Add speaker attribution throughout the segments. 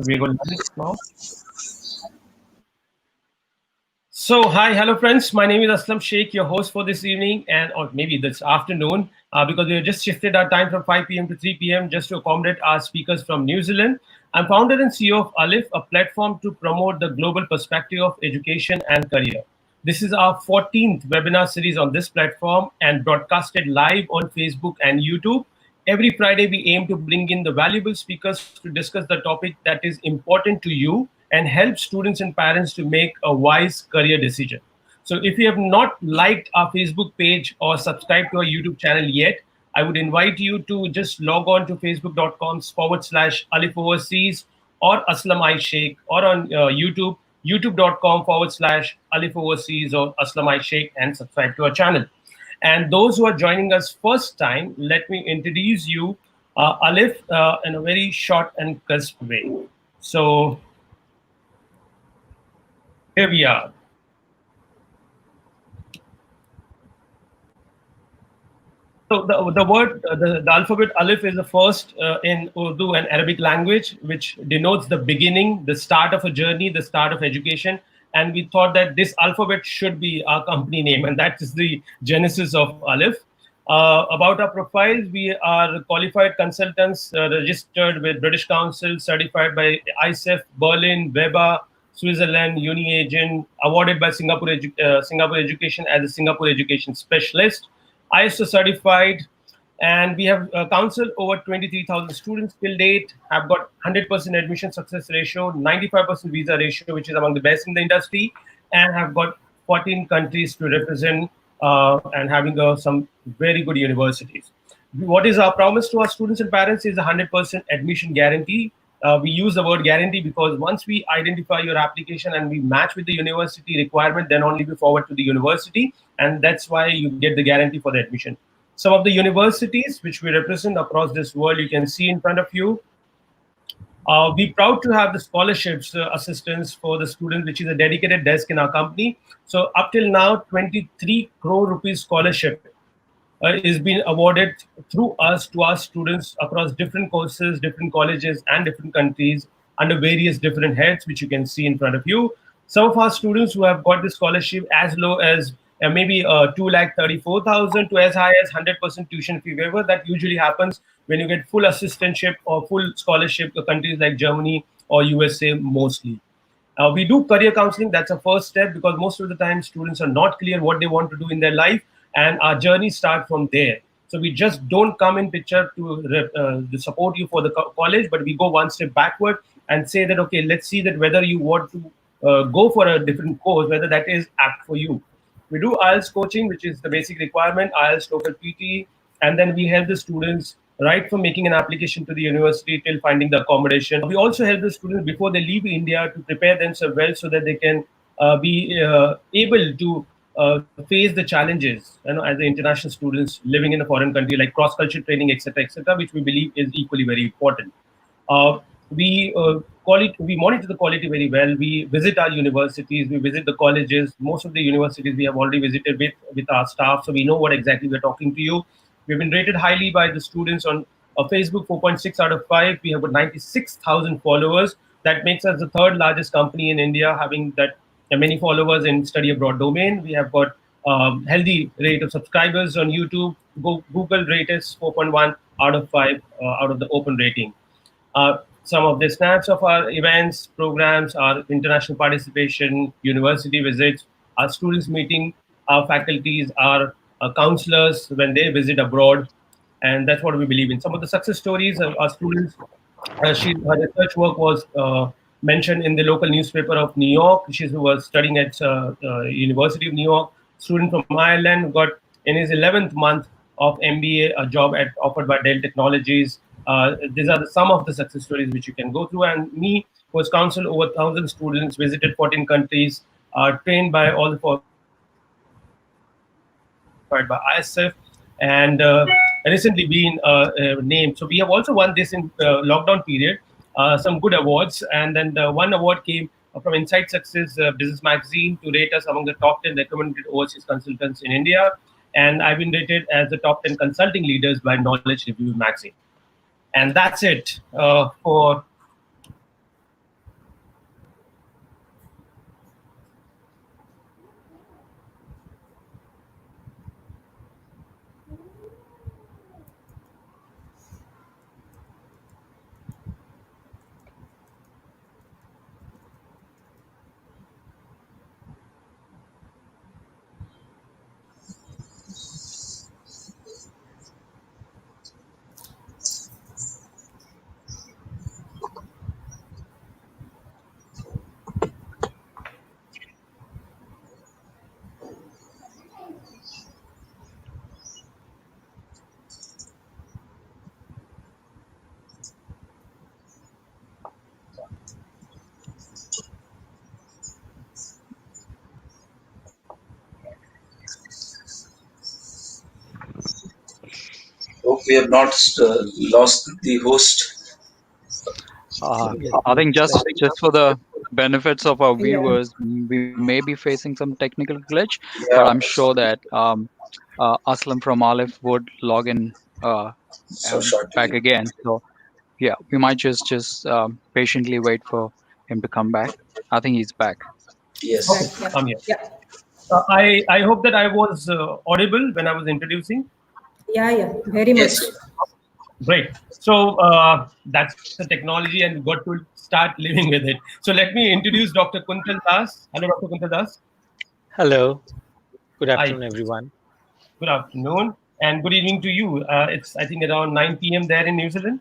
Speaker 1: We go live now. So, hi, hello, friends. My name is Asslam Shaikh, your host for this evening, and or maybe this afternoon, because we have just shifted our time from 5 p.m. to 3 p.m. just to accommodate our speakers from New Zealand. I'm founder and CEO of Alif, a platform to promote the global perspective of education and career. This is our 14th webinar series on this platform and broadcasted live on Facebook and YouTube. Every Friday, we aim to bring in the valuable speakers to discuss the topic that is important to you and help students and parents to make a wise career decision. So if you have not liked our Facebook page or subscribed to our YouTube channel yet, I would invite you to just log on to facebook.com/Alif Overseas or Aslam I Sheikh, or on YouTube, youtube.com/Alif Overseas or Aslam I Sheikh, and subscribe to our channel. And those who are joining us first time, let me introduce you Alif in a very short and crisp way. So here we are. So the word, the alphabet Alif is the first in Urdu and Arabic language, which denotes the beginning, the start of a journey, the start of education. And we thought that this alphabet should be our company name, and that is the genesis of Alif. About our profiles, we are qualified consultants registered with British Council, certified by ISEF, Berlin, Weber, Switzerland, UniAgent, awarded by Singapore Education as a Singapore Education Specialist, ISO certified, and we have counseled over 23,000 students till date, have got 100% admission success ratio, 95% visa ratio, which is among the best in the industry, and have got 14 countries to represent and having some very good universities. What is our promise to our students and parents is a 100% admission guarantee. We use the word guarantee because once we identify your application and we match with the university requirement, then only we forward to the university, and that's why you get the guarantee for the admission. Some of the universities which we represent across this world, you can see in front of you. We're proud to have the scholarships assistance for the students, which is a dedicated desk in our company. So up till now, 23 crore rupees scholarship is being awarded through us to our students across different courses, different colleges, and different countries under various different heads, which you can see in front of you. Some of our students who have got the scholarship as low as maybe 2,34,000 to as high as 100% tuition fee waiver. That usually happens when you get full assistantship or full scholarship to countries like Germany or USA mostly. We do career counseling. That's a first step because most of the time students are not clear what they want to do in their life, and our journey starts from there. So we just don't come in picture to support you for the college, but we go one step backward and say that, okay, let's see that whether you want to go for a different course, whether that is apt for you. We do IELTS coaching, which is the basic requirement, IELTS, TOEFL, PT, and then we help the students right from making an application to the university till finding the accommodation. We also help the students before they leave India to prepare themselves well so that they can be able to face the challenges, as the international students living in a foreign country, like cross-cultural training, etc., which we believe is equally very important. We monitor the quality very well. We visit our universities, we visit the colleges. Most of the universities we have already visited with our staff, so we know what exactly we're talking to you. We've been rated highly by the students on Facebook, 4.6 out of 5. We have got 96,000 followers. That makes us the third largest company in India, having that many followers in study abroad domain. We have got healthy rate of subscribers on YouTube. Google rate us 4.1 out of 5 out of the open rating. Some of the snaps of our events, programs, our international participation, university visits, our students meeting, our faculties, our counselors when they visit abroad, and that's what we believe in. Some of the success stories of our students, her research work was mentioned in the local newspaper of New York. She was studying at University of New York. Student from Ireland got in his 11th month of MBA a job offered by Dell Technologies. These are some of the success stories which you can go through. And me, was counseled over 1,000 students, visited 14 countries, trained by all the by ISF, and recently been named. So we have also won this in lockdown period, some good awards. And then one award came from Insight Success Business Magazine to rate us among the top 10 recommended overseas consultants in India. And I've been rated as the top 10 consulting leaders by Knowledge Review Magazine. And that's it for
Speaker 2: we have not lost the host.
Speaker 3: I think just for the benefits of our
Speaker 4: Yeah.
Speaker 3: viewers, we may be facing some technical glitch, but I'm
Speaker 2: Yeah,
Speaker 3: sure that Aslam from Alif would log in
Speaker 2: so
Speaker 3: back
Speaker 2: shortly.
Speaker 3: again. So yeah, we might just patiently wait for him to come back. I think he's back.
Speaker 4: He's
Speaker 2: Yes.
Speaker 4: back.
Speaker 1: Okay,
Speaker 4: Yeah.
Speaker 1: I'm here.
Speaker 4: Yeah.
Speaker 1: I hope that I was audible when I was introducing.
Speaker 4: Yeah. Yeah. Very
Speaker 2: Yes.
Speaker 4: much.
Speaker 2: Yes.
Speaker 1: Great. So that's the technology, and we got to start living with it. So let me introduce Dr. Kuntal Das. Hello, Dr. Kuntal Das.
Speaker 5: Hello, good
Speaker 1: Hi.
Speaker 5: afternoon, everyone.
Speaker 1: Good afternoon, and good evening to you. It's I think around 9 p.m. there in New Zealand.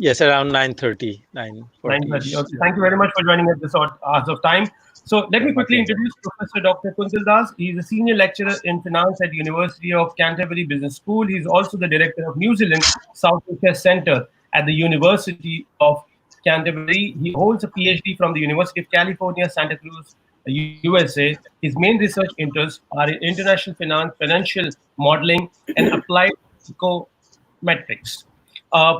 Speaker 5: Yes, around 9:30,
Speaker 1: 9:30.
Speaker 5: 9:40-ish.
Speaker 1: Okay. Thank you very much for joining at this odd hours of time. So let
Speaker 5: Yeah,
Speaker 1: me
Speaker 5: my
Speaker 1: quickly
Speaker 5: pleasure.
Speaker 1: introduce Professor Dr. Kuntal Das. He is a senior lecturer in finance at the University of Canterbury Business School. He is also the director of New Zealand South Asia Center at the University of Canterbury. He holds a PhD from the University of California, Santa Cruz, USA. His main research interests are in international finance, financial modeling, and applied econometrics.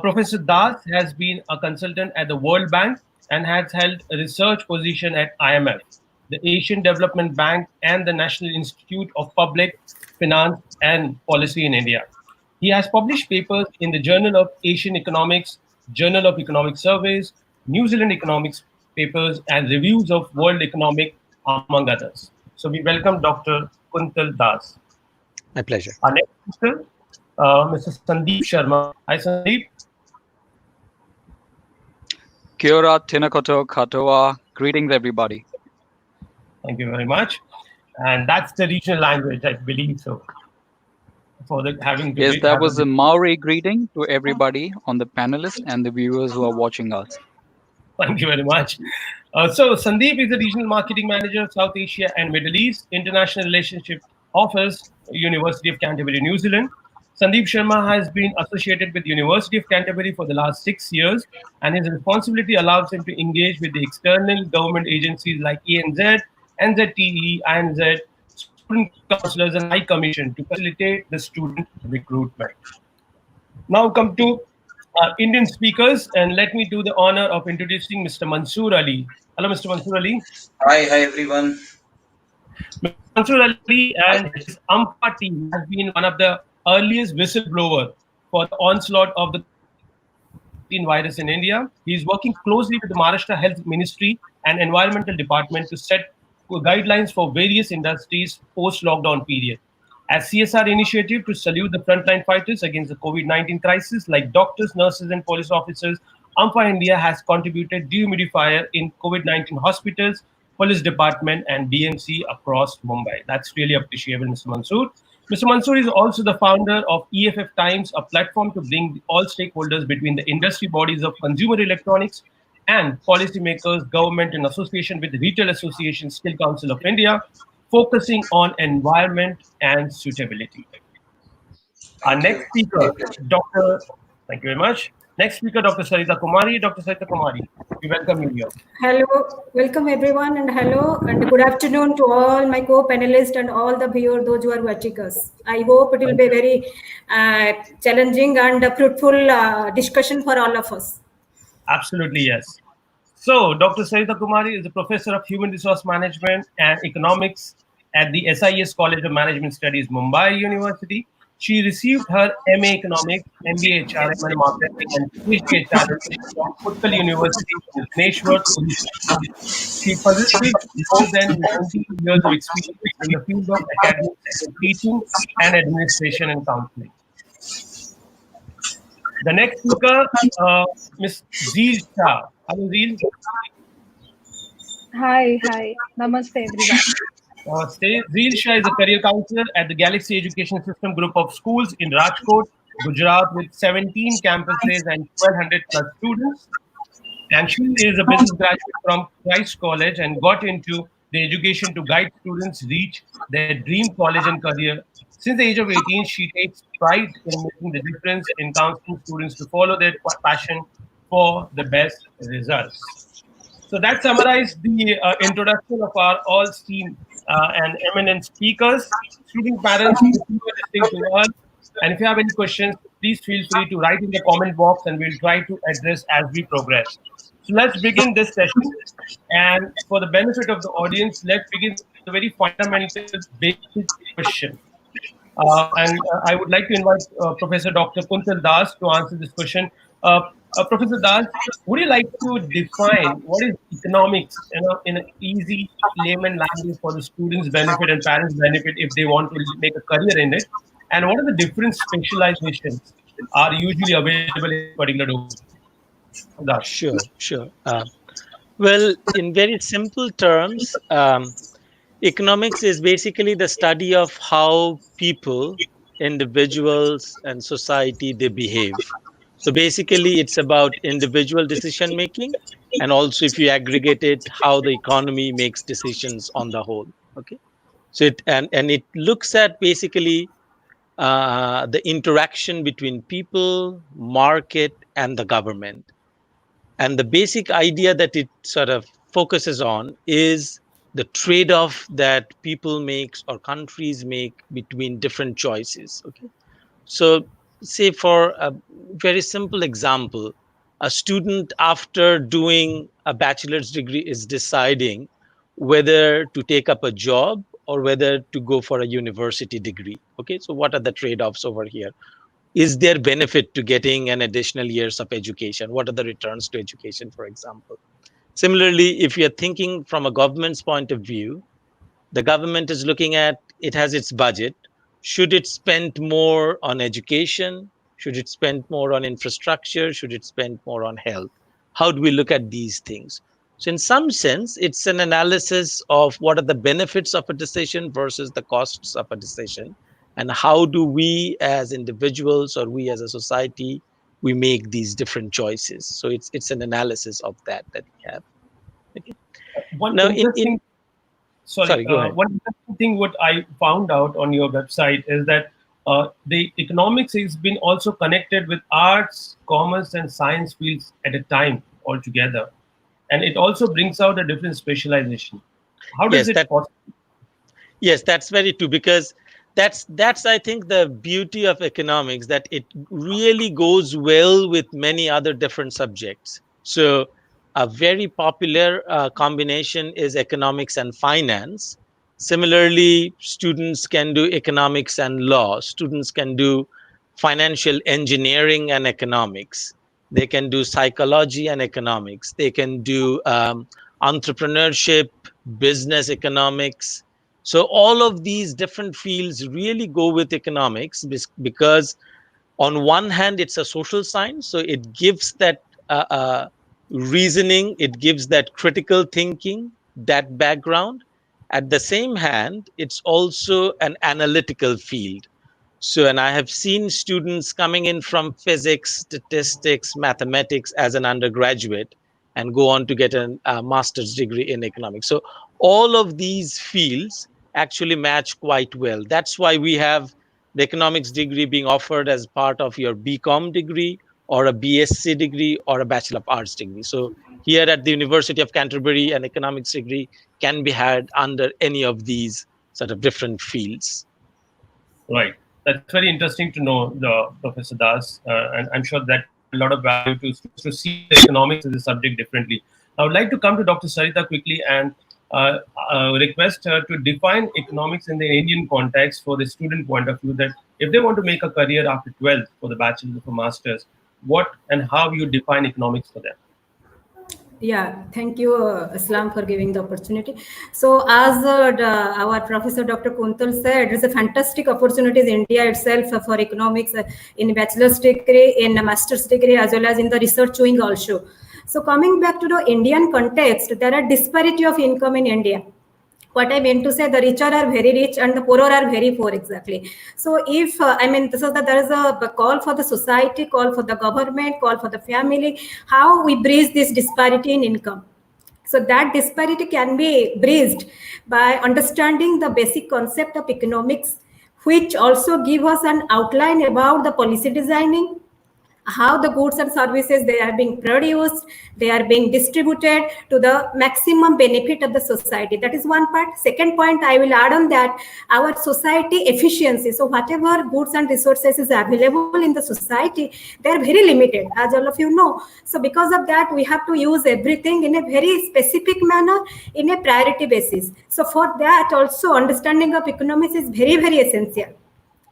Speaker 1: Professor Das has been a consultant at the World Bank and has held a research position at IMF, the Asian Development Bank, and the National Institute of Public Finance and Policy in India. He has published papers in the Journal of Asian Economics, Journal of Economic Surveys, New Zealand Economics papers, and reviews of World Economic, among others. So we welcome Dr. Kuntal Das.
Speaker 5: My pleasure.
Speaker 1: Our next speaker, Mr. Sandeep Sharma. Hi, Sandeep.
Speaker 3: Kia ora, tēnā koutou katoa. Greetings, everybody.
Speaker 1: Thank you very much. And that's the regional language, I believe so. For the having to
Speaker 3: Yes,
Speaker 1: be
Speaker 3: that
Speaker 1: have
Speaker 3: was a
Speaker 1: a
Speaker 3: Maori greeting to everybody on the panelists and the viewers who are watching us.
Speaker 1: Thank you very much. So Sandeep is the regional marketing manager of South Asia and Middle East International Relationship Office, University of Canterbury, New Zealand. Sandeep Sharma has been associated with University of Canterbury for the last 6 years, and his responsibility allows him to engage with the external government agencies like ENZ, NZTE, INZ, student counselors, and High Commission to facilitate the student recruitment. Now come to Indian speakers, and let me do the honor of introducing Mr. Mansoor Ali. Hello, Mr. Mansoor Ali.
Speaker 2: Hi, everyone.
Speaker 1: Mr. Mansoor Ali and his AMPA team has been one of the earliest whistleblower for the onslaught of the COVID-19 virus in India. He is working closely with the Maharashtra Health Ministry and Environmental Department to set guidelines for various industries post-lockdown period. As CSR initiative to salute the frontline fighters against the COVID-19 crisis, like doctors, nurses, and police officers, AMFA India has contributed dehumidifier in COVID-19 hospitals, police department, and DMC across Mumbai. That's really appreciable, Mr. Mansoor. Mr. Mansoor is also the founder of EFF Times, a platform to bring all stakeholders between the industry bodies of consumer electronics and policymakers, government in association with the Retail Association Skill Council of India, focusing on environment and suitability. Our
Speaker 2: Thank you.
Speaker 1: next speaker,
Speaker 2: My pleasure.
Speaker 1: Dr. Thank you very much. Next speaker, Dr. Sarita Kumari. Dr. Sarita Kumari, we welcome you here.
Speaker 4: Hello, welcome everyone, and hello, and good afternoon to all my co-panelists and all the viewers, those who are watching us. I hope it will be very challenging and fruitful discussion for all of us.
Speaker 1: Absolutely, yes. So, Dr. Sarita Kumari is a professor of human resource management and economics at the SIS College of Management Studies, Mumbai University. She received her MA Economics, MBA HRM and Marketing, and PhD HRM from Utkal University, Bhubaneswar, Odisha. She possesses more than 19 years of experience in the field of academics, teaching, and administration and counseling. The next speaker, Ms. Zeel Shah. Hello, Zeel.
Speaker 6: Hi. Namaste, everyone.
Speaker 1: Zeel Shah is a career counselor at the Galaxy Education System group of schools in Rajkot, Gujarat, with 17 campuses and 1,200 plus students. And she is a business graduate from Christ College and got into the education to guide students reach their dream college and career. Since the age of 18, she takes pride in making the difference in counseling students to follow their passion for the best results. So that summarized the introduction of our all esteemed and eminent speakers. Student parents, if you are listening to us, And if you have any questions, please feel free to write in the comment box and we'll try to address as we progress. So let's begin this session. And for the benefit of the audience, let's begin with a very fundamental, basic question. I would like to invite Professor Dr. Kuntal Das to answer this question. Professor Das, would you like to define what is economics in an easy layman language for the students' benefit and parents' benefit if they want to make a career in it? And what are the different specializations are usually available in a particular domain? Das.
Speaker 5: Sure. Well, in very simple terms, economics is basically the study of how people, individuals, and society they behave. So basically, it's about individual decision making, and also if you aggregate it, how the economy makes decisions on the whole. Okay, so it looks at basically the interaction between people, market, and the government. And the basic idea that it sort of focuses on is the trade-off that people make or countries make between different choices. Okay, so say for a very simple example, a student after doing a bachelor's degree is deciding whether to take up a job or whether to go for a university degree. Okay, so what are the trade-offs over here? Is there benefit to getting an additional years of education? What are the returns to education, for example? Similarly, if you're thinking from a government's point of view, the government is looking at, it has its budget. Should it spend more on education? Should it spend more on infrastructure? Should it spend more on health? How do we look at these things? So in some sense, it's an analysis of what are the benefits of a decision versus the costs of a decision. And how do we as individuals or we as a society, we make these different choices. So it's an analysis of that we have. Okay.
Speaker 1: One
Speaker 5: Now,
Speaker 1: interesting
Speaker 5: Sorry, go ahead.
Speaker 1: One interesting thing what I found out on your website is that the economics has been also connected with arts, commerce, and science fields at a time altogether, and it also brings out a different specialization. How does it possible?
Speaker 5: Yes, that's very true, because that's I think the beauty of economics, that it really goes well with many other different subjects. So a very popular combination is economics and finance. Similarly, students can do economics and law. Students can do financial engineering and economics. They can do psychology and economics. They can do entrepreneurship, business economics. So all of these different fields really go with economics, because on one hand, it's a social science. So it gives that reasoning, it gives that critical thinking, that background. At the same hand, it's also an analytical field. So, and I have seen students coming in from physics, statistics, mathematics as an undergraduate and go on to get a master's degree in economics. So all of these fields actually match quite well. That's why we have the economics degree being offered as part of your BCom degree or a BSc degree or a Bachelor of Arts degree. So here at the University of Canterbury, an economics degree can be had under any of these sort of different fields.
Speaker 1: Right. That's very interesting to know, Professor Das, and I'm sure that a lot of value to students to see the economics as a subject differently. I would like to come to Dr. Sarita quickly and request her to define economics in the Indian context for the student point of view, that if they want to make a career after 12th for the bachelor's or master's, what and how you define economics for them.
Speaker 4: Yeah, thank you, Asslam, for giving the opportunity. So as our Professor Dr. Kuntal said, it's a fantastic opportunity in India itself for economics in bachelor's degree, in a master's degree, as well as in the research wing also. So coming back to the Indian context, there are disparity of income in India. What I mean to say, the richer are very rich and the poorer are very poor, exactly. So if, there is a call for the society, call for the government, call for the family, how we bridge this disparity in income. So that disparity can be bridged by understanding the basic concept of economics, which also give us an outline about the policy designing, how the goods and services they are being produced, they are being distributed to the maximum benefit of the society. That is one part. Second point, I will add on that our society efficiency. So whatever goods and resources is available in the society, they are very limited, as all of you know. So because of that, we have to use everything in a very specific manner, in a priority basis. So for that also, understanding of economics is very, very essential.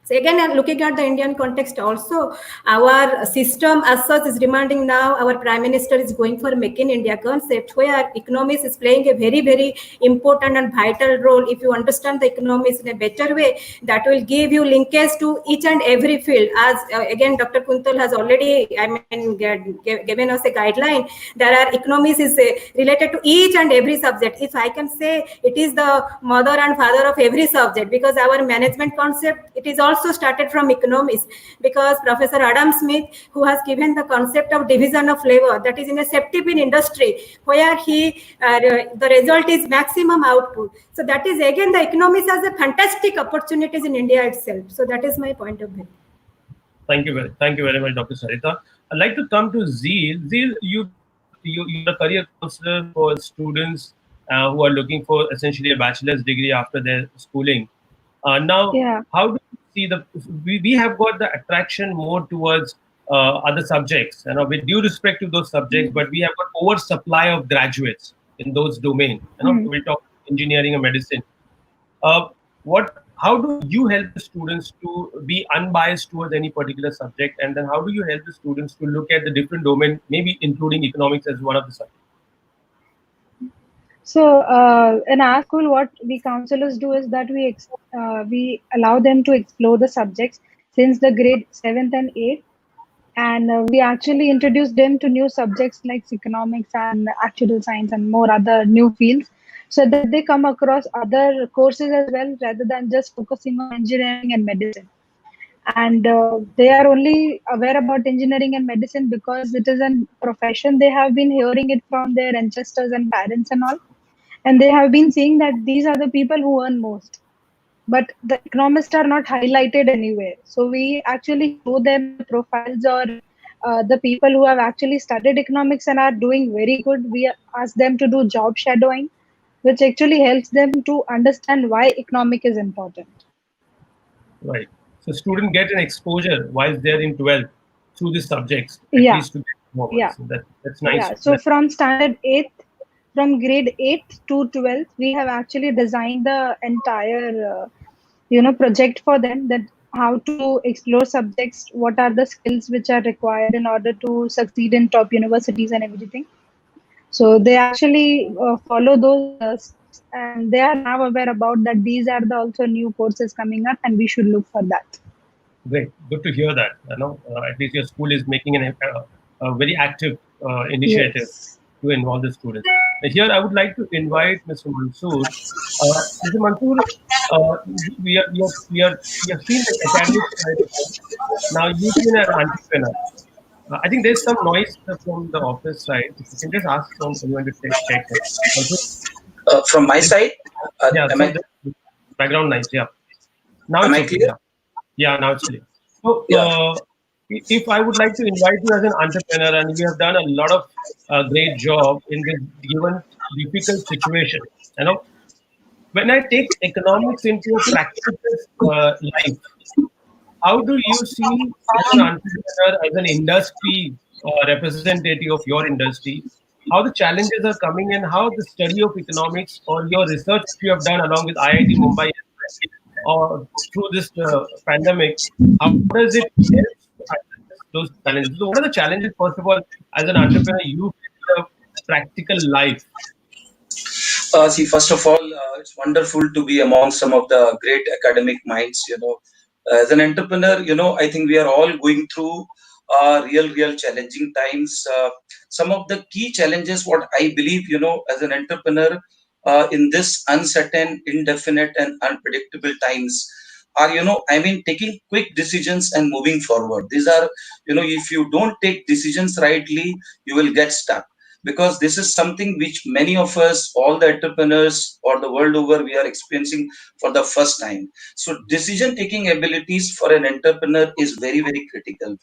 Speaker 4: So again, looking at the Indian context also, our system as such is demanding now, our Prime Minister is going for Make in India concept, where economics is playing a very, very important and vital role. If you understand the economics in a better way, that will give you linkage to each and every field. As again, Dr. Kuntal has already, given us a guideline. There are economics is related to each and every subject. If I can say, it is the mother and father of every subject, because our management concept, it is also started from economics, because Professor Adam Smith, who has given the concept of division of labor, that is in a safety pin industry, where the result is maximum output. So that is again, the economics has a fantastic opportunities in India itself. So that is my point of view.
Speaker 1: Thank you very much, Dr. Sarita. I'd like to come to Zeel. Zeel, you're a career counselor for students who are looking for essentially a bachelor's degree after their schooling. Now, how do you see we have got the attraction more towards other subjects, with due respect to those subjects, but we have got oversupply of graduates in those domains. We'll talk engineering and medicine. How do you help the students to be unbiased towards any particular subject, and then how do you help the students to look at the different domain, maybe including economics as one of the subjects?
Speaker 6: So in our school, what we counselors do is that we allow them to explore the subjects since the grade 7th and 8th, and we actually introduce them to new subjects like economics and actual science and more other new fields, so that they come across other courses as well, rather than just focusing on engineering and medicine. And they are only aware about engineering and medicine because it is a profession. They have been hearing it from their ancestors and parents and all, and they have been seeing that these are the people who earn most, but the economists are not highlighted anywhere. So we actually show them the profiles, or the people who have actually studied economics and are doing very good. We ask them to do job shadowing, which actually helps them to understand why economic is important.
Speaker 1: Right. So students get an exposure while they're in 12th through these subjects, at least to get more. So that's nice.
Speaker 6: Yeah. So from standard 8th, from grade 8th to 12th, we have actually designed the entire project for them, that how to explore subjects, what are the skills which are required in order to succeed in top universities and everything. So they actually follow those steps, and they are now aware about that these are the also new courses coming up, and we should look for that.
Speaker 1: Great, good to hear that. At least your school is making a very active initiative to involve the students. Here, I would like to invite Mr. Mansoor. Mr. Mansoor, we have seen the academic side. Now you've been an entrepreneur. I think there's some noise from the office side. If you can just ask anyone to check it.
Speaker 2: From my side?
Speaker 1: Background noise, yeah. Now
Speaker 2: am
Speaker 1: it's
Speaker 2: I clear?
Speaker 1: Yeah, now it's clear. So, if I would like to invite you as an entrepreneur, and you have done a lot of great job in this given difficult situation, when I take economics into a practical life, how do you see as an entrepreneur, as an industry representative of your industry, how the challenges are coming and how the study of economics or your research you have done along with IIT Mumbai or through this pandemic, how does it help address those challenges? So what are the challenges, first of all, as an entrepreneur, you face in a practical life?
Speaker 2: See, first of all, it's wonderful to be among some of the great academic minds. As an entrepreneur, I think we are all going through real challenging times. Some of the key challenges, what I believe, as an entrepreneur in this uncertain, indefinite, and unpredictable times are, taking quick decisions and moving forward. These are, if you don't take decisions rightly, you will get stuck, because this is something which many of us, all the entrepreneurs or the world over, we are experiencing for the first time. So decision taking abilities for an entrepreneur is very, very critical.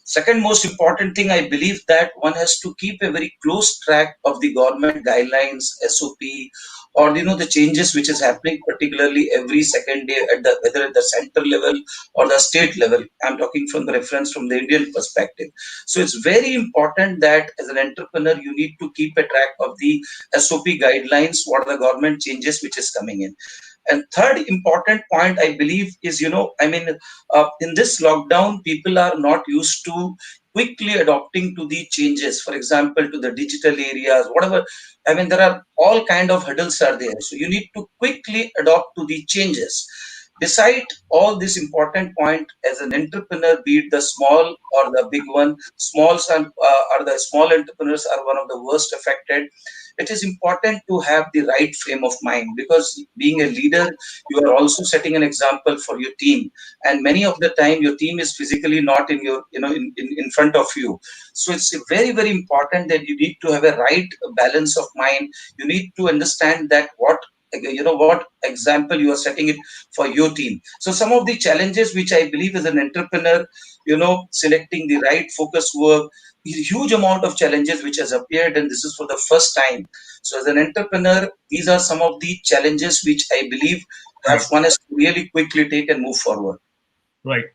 Speaker 2: Second most important thing, I believe that one has to keep a very close track of the government guidelines, SOP, or the changes which is happening particularly every second day at the whether at the center level or the state level. I'm talking from the reference from the Indian perspective. So it's very important that as an entrepreneur you need to keep a track of the SOP guidelines, what are the government changes which is coming in. And third important point, I believe, is in this lockdown, people are not used to quickly adopting to the changes. For example, to the digital areas, whatever. I mean, there are all kind of hurdles are there. So you need to quickly adopt to the changes. Beside all this important point, as an entrepreneur, be it the small or the big one, smalls and or the small entrepreneurs are one of the worst affected. It is important to have the right frame of mind, because being a leader, you are also setting an example for your team, and many of the time your team is physically not in your in front of you. So it's very very important that you need to have a right balance of mind. You need to understand that what example you are setting it for your team. So some of the challenges which I believe as an entrepreneur, selecting the right focus work, huge amount of challenges which has appeared, and this is for the first time. So as an entrepreneur, these are some of the challenges which I believe have
Speaker 1: Right.
Speaker 2: one has to really quickly take and move forward.
Speaker 1: Right.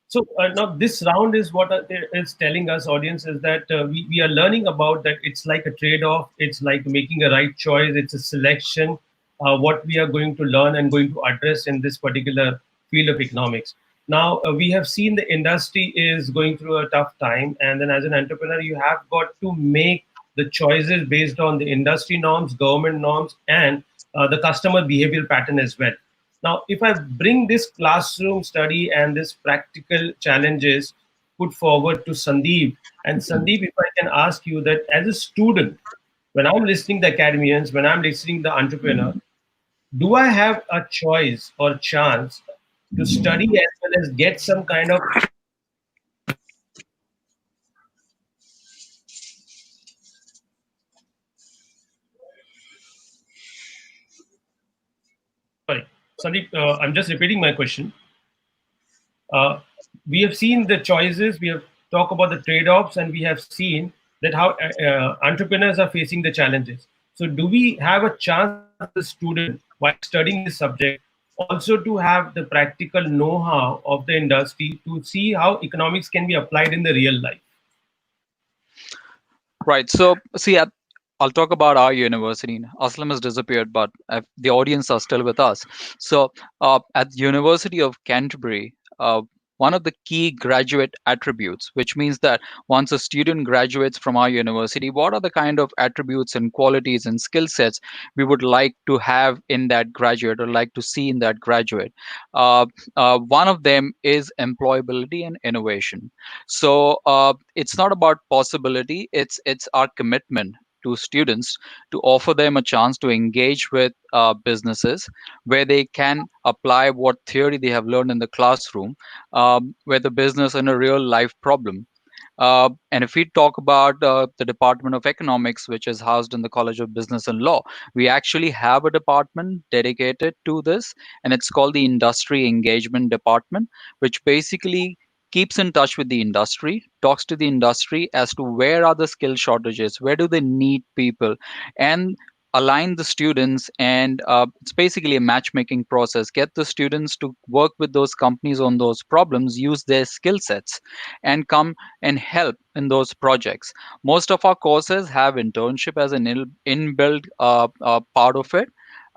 Speaker 1: So now this round is what is telling us, audience, is that we are learning about that it's like a trade-off. It's like making a right choice. It's a selection. What we are going to learn and going to address in this particular field of economics. Now we have seen the industry is going through a tough time, and then as an entrepreneur, you have got to make the choices based on the industry norms, government norms, and the customer behavioral pattern as well. Now, if I bring this classroom study and this practical challenges put forward to Sandeep, and Sandeep, if I can ask you that as a student, when I'm listening the academians, when I'm listening the entrepreneur, do I have a choice or chance to study as well as get some kind of, sorry, Sandeep, I'm just repeating my question. Uh, we have seen the choices, we have talked about the trade-offs, and we have seen that how entrepreneurs are facing the challenges. So do we have a chance as a student while studying this subject also to have the practical know-how of the industry to see how economics can be applied in the real life?
Speaker 3: Right. So, see, I'll talk about our university. Aslam has disappeared, but the audience are still with us. So, at the University of Canterbury, one of the key graduate attributes, which means that once a student graduates from our university, what are the kind of attributes and qualities and skill sets we would like to have in that graduate or like to see in that graduate? Uh, one of them is employability and innovation. So it's not about possibility, it's our commitment to students to offer them a chance to engage with businesses where they can apply what theory they have learned in the classroom with the business and a real life problem. And if we talk about the Department of Economics, which is housed in the College of Business and Law, we actually have a department dedicated to this, and it's called the Industry Engagement Department, which basically keeps in touch with the industry, talks to the industry as to where are the skill shortages, where do they need people, and align the students. And it's basically a matchmaking process, get the students to work with those companies on those problems, use their skill sets, and come and help in those projects. Most of our courses have internship as an inbuilt part of it.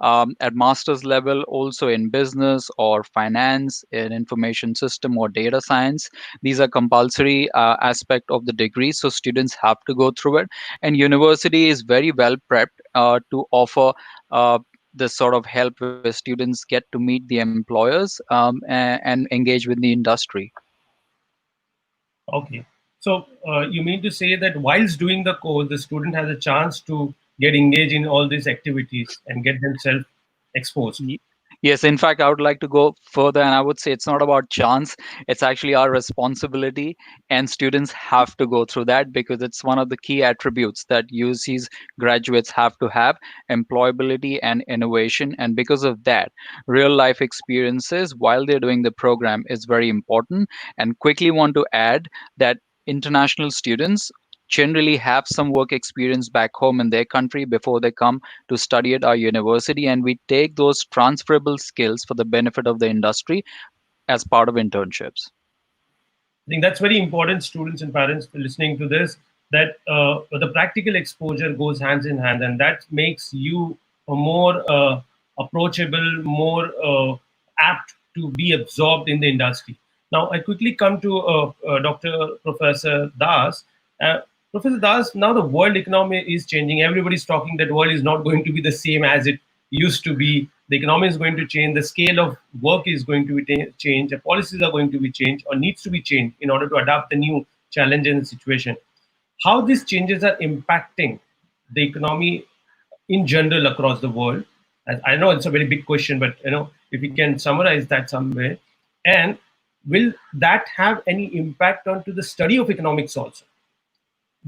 Speaker 3: At master's level, also in business or finance, in information system or data science, these are compulsory aspect of the degree, so students have to go through it. And university is very well prepped to offer this sort of help where students get to meet the employers and engage with the industry.
Speaker 1: Okay. So you mean to say that whilst doing the course, the student has a chance to get engaged in all these activities and get themselves exposed?
Speaker 3: Ye- Yes, in fact, I would like to go further, and I would say it's not about chance. It's actually our responsibility, and students have to go through that because it's one of the key attributes that UC's graduates have to have: employability and innovation. And because of that, real life experiences while they're doing the program is very important. And quickly want to add that international students generally have some work experience back home in their country before they come to study at our university, and we take those transferable skills for the benefit of the industry as part of internships.
Speaker 1: I think that's very important, students and parents listening to this, that the practical exposure goes hands in hand, and that makes you a more approachable, more apt to be absorbed in the industry. Now, I quickly come to Dr. Professor Das. Uh, Professor Das, now the world economy is changing. Everybody's talking that world is not going to be the same as it used to be. The economy is going to change. The scale of work is going to be changed. The policies are going to be changed or needs to be changed in order to adapt the new challenge and situation. How these changes are impacting the economy in general across the world? I know it's a very big question, but if we can summarize that somewhere, and will that have any impact onto the study of economics also?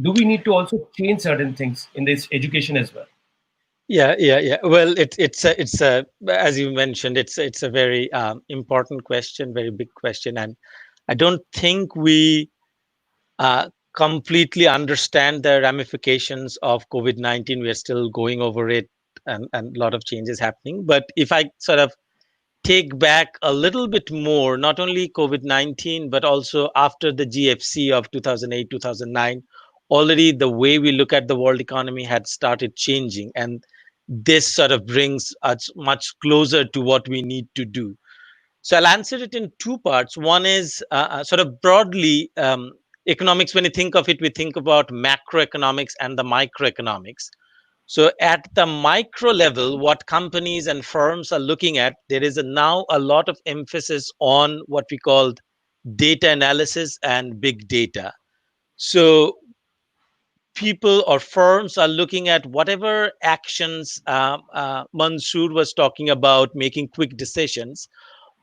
Speaker 1: Do we need to also change certain things in this education as well?
Speaker 5: Yeah. Well, it's a as you mentioned, it's a very important question, very big question, and I don't think we completely understand the ramifications of COVID-19. We are still going over it, and a lot of changes happening. But if I sort of take back a little bit more, not only COVID-19, but also after the GFC of 2008, 2009, already the way we look at the world economy had started changing. And this sort of brings us much closer to what we need to do. So I'll answer it in two parts. One is sort of broadly economics. When you think of it, we think about macroeconomics and the microeconomics. So at the micro level, what companies and firms are looking at, there is now a lot of emphasis on what we call data analysis and big data. So people or firms are looking at whatever actions Mansoor was talking about, making quick decisions.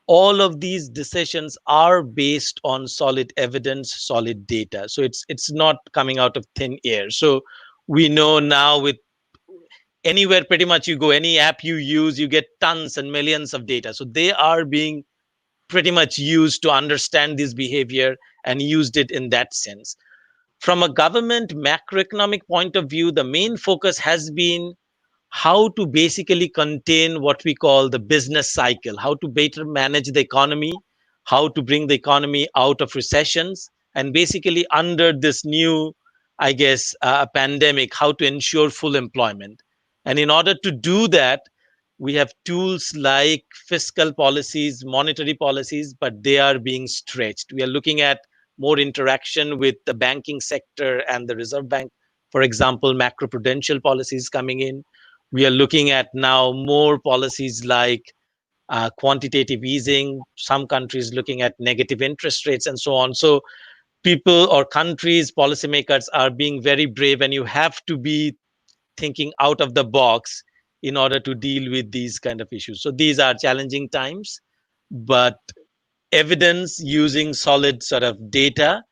Speaker 5: All of these decisions are based on solid evidence, solid data. So it's not coming out of thin air. So we know now, with anywhere pretty much you go, any app you use, you get tons and millions of data. So they are being pretty much used to understand this behavior and used it in that sense. From a government macroeconomic point of view, the main focus has been how to basically contain what we call the business cycle, how to better manage the economy, how to bring the economy out of recessions, and basically under this new, I guess, pandemic, how to ensure full employment. And in order to do that, we have tools like fiscal policies, monetary policies, but they are being stretched. We are looking at more interaction with the banking sector and the Reserve Bank, for example, macroprudential policies coming in. We are looking at now more policies like quantitative easing, some countries looking at negative interest rates and so on. So people or countries, policymakers are being very brave, and you have to be thinking out of the box in order to deal with these kind of issues. So these are challenging times, but evidence, using solid sort of data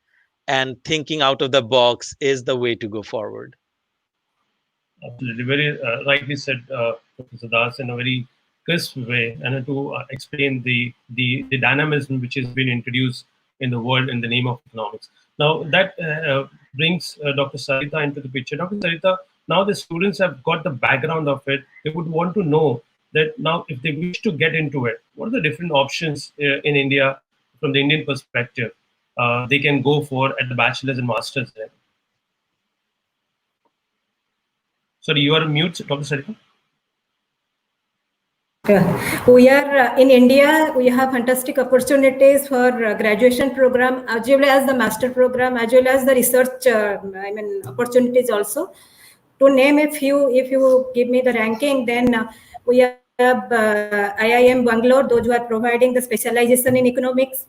Speaker 5: and thinking out of the box is the way to go forward.
Speaker 1: Absolutely, very rightly said, Professor Das, in a very crisp way, and to explain the dynamism which has been introduced in the world in the name of economics. Now that brings Dr. Sarita into the picture. Dr. Sarita, now the students have got the background of it. They would want to know that now, if they wish to get into it, what are the different options in India from the Indian perspective they can go for at the bachelor's and master's level? Sorry, you are on mute, Dr. Sarita.
Speaker 4: We are in India. We have fantastic opportunities for graduation program as well as the master program, as well as the research. Opportunities also. To name a few, if you give me the ranking, then we have IIM Bangalore, those who are providing the specialization in economics.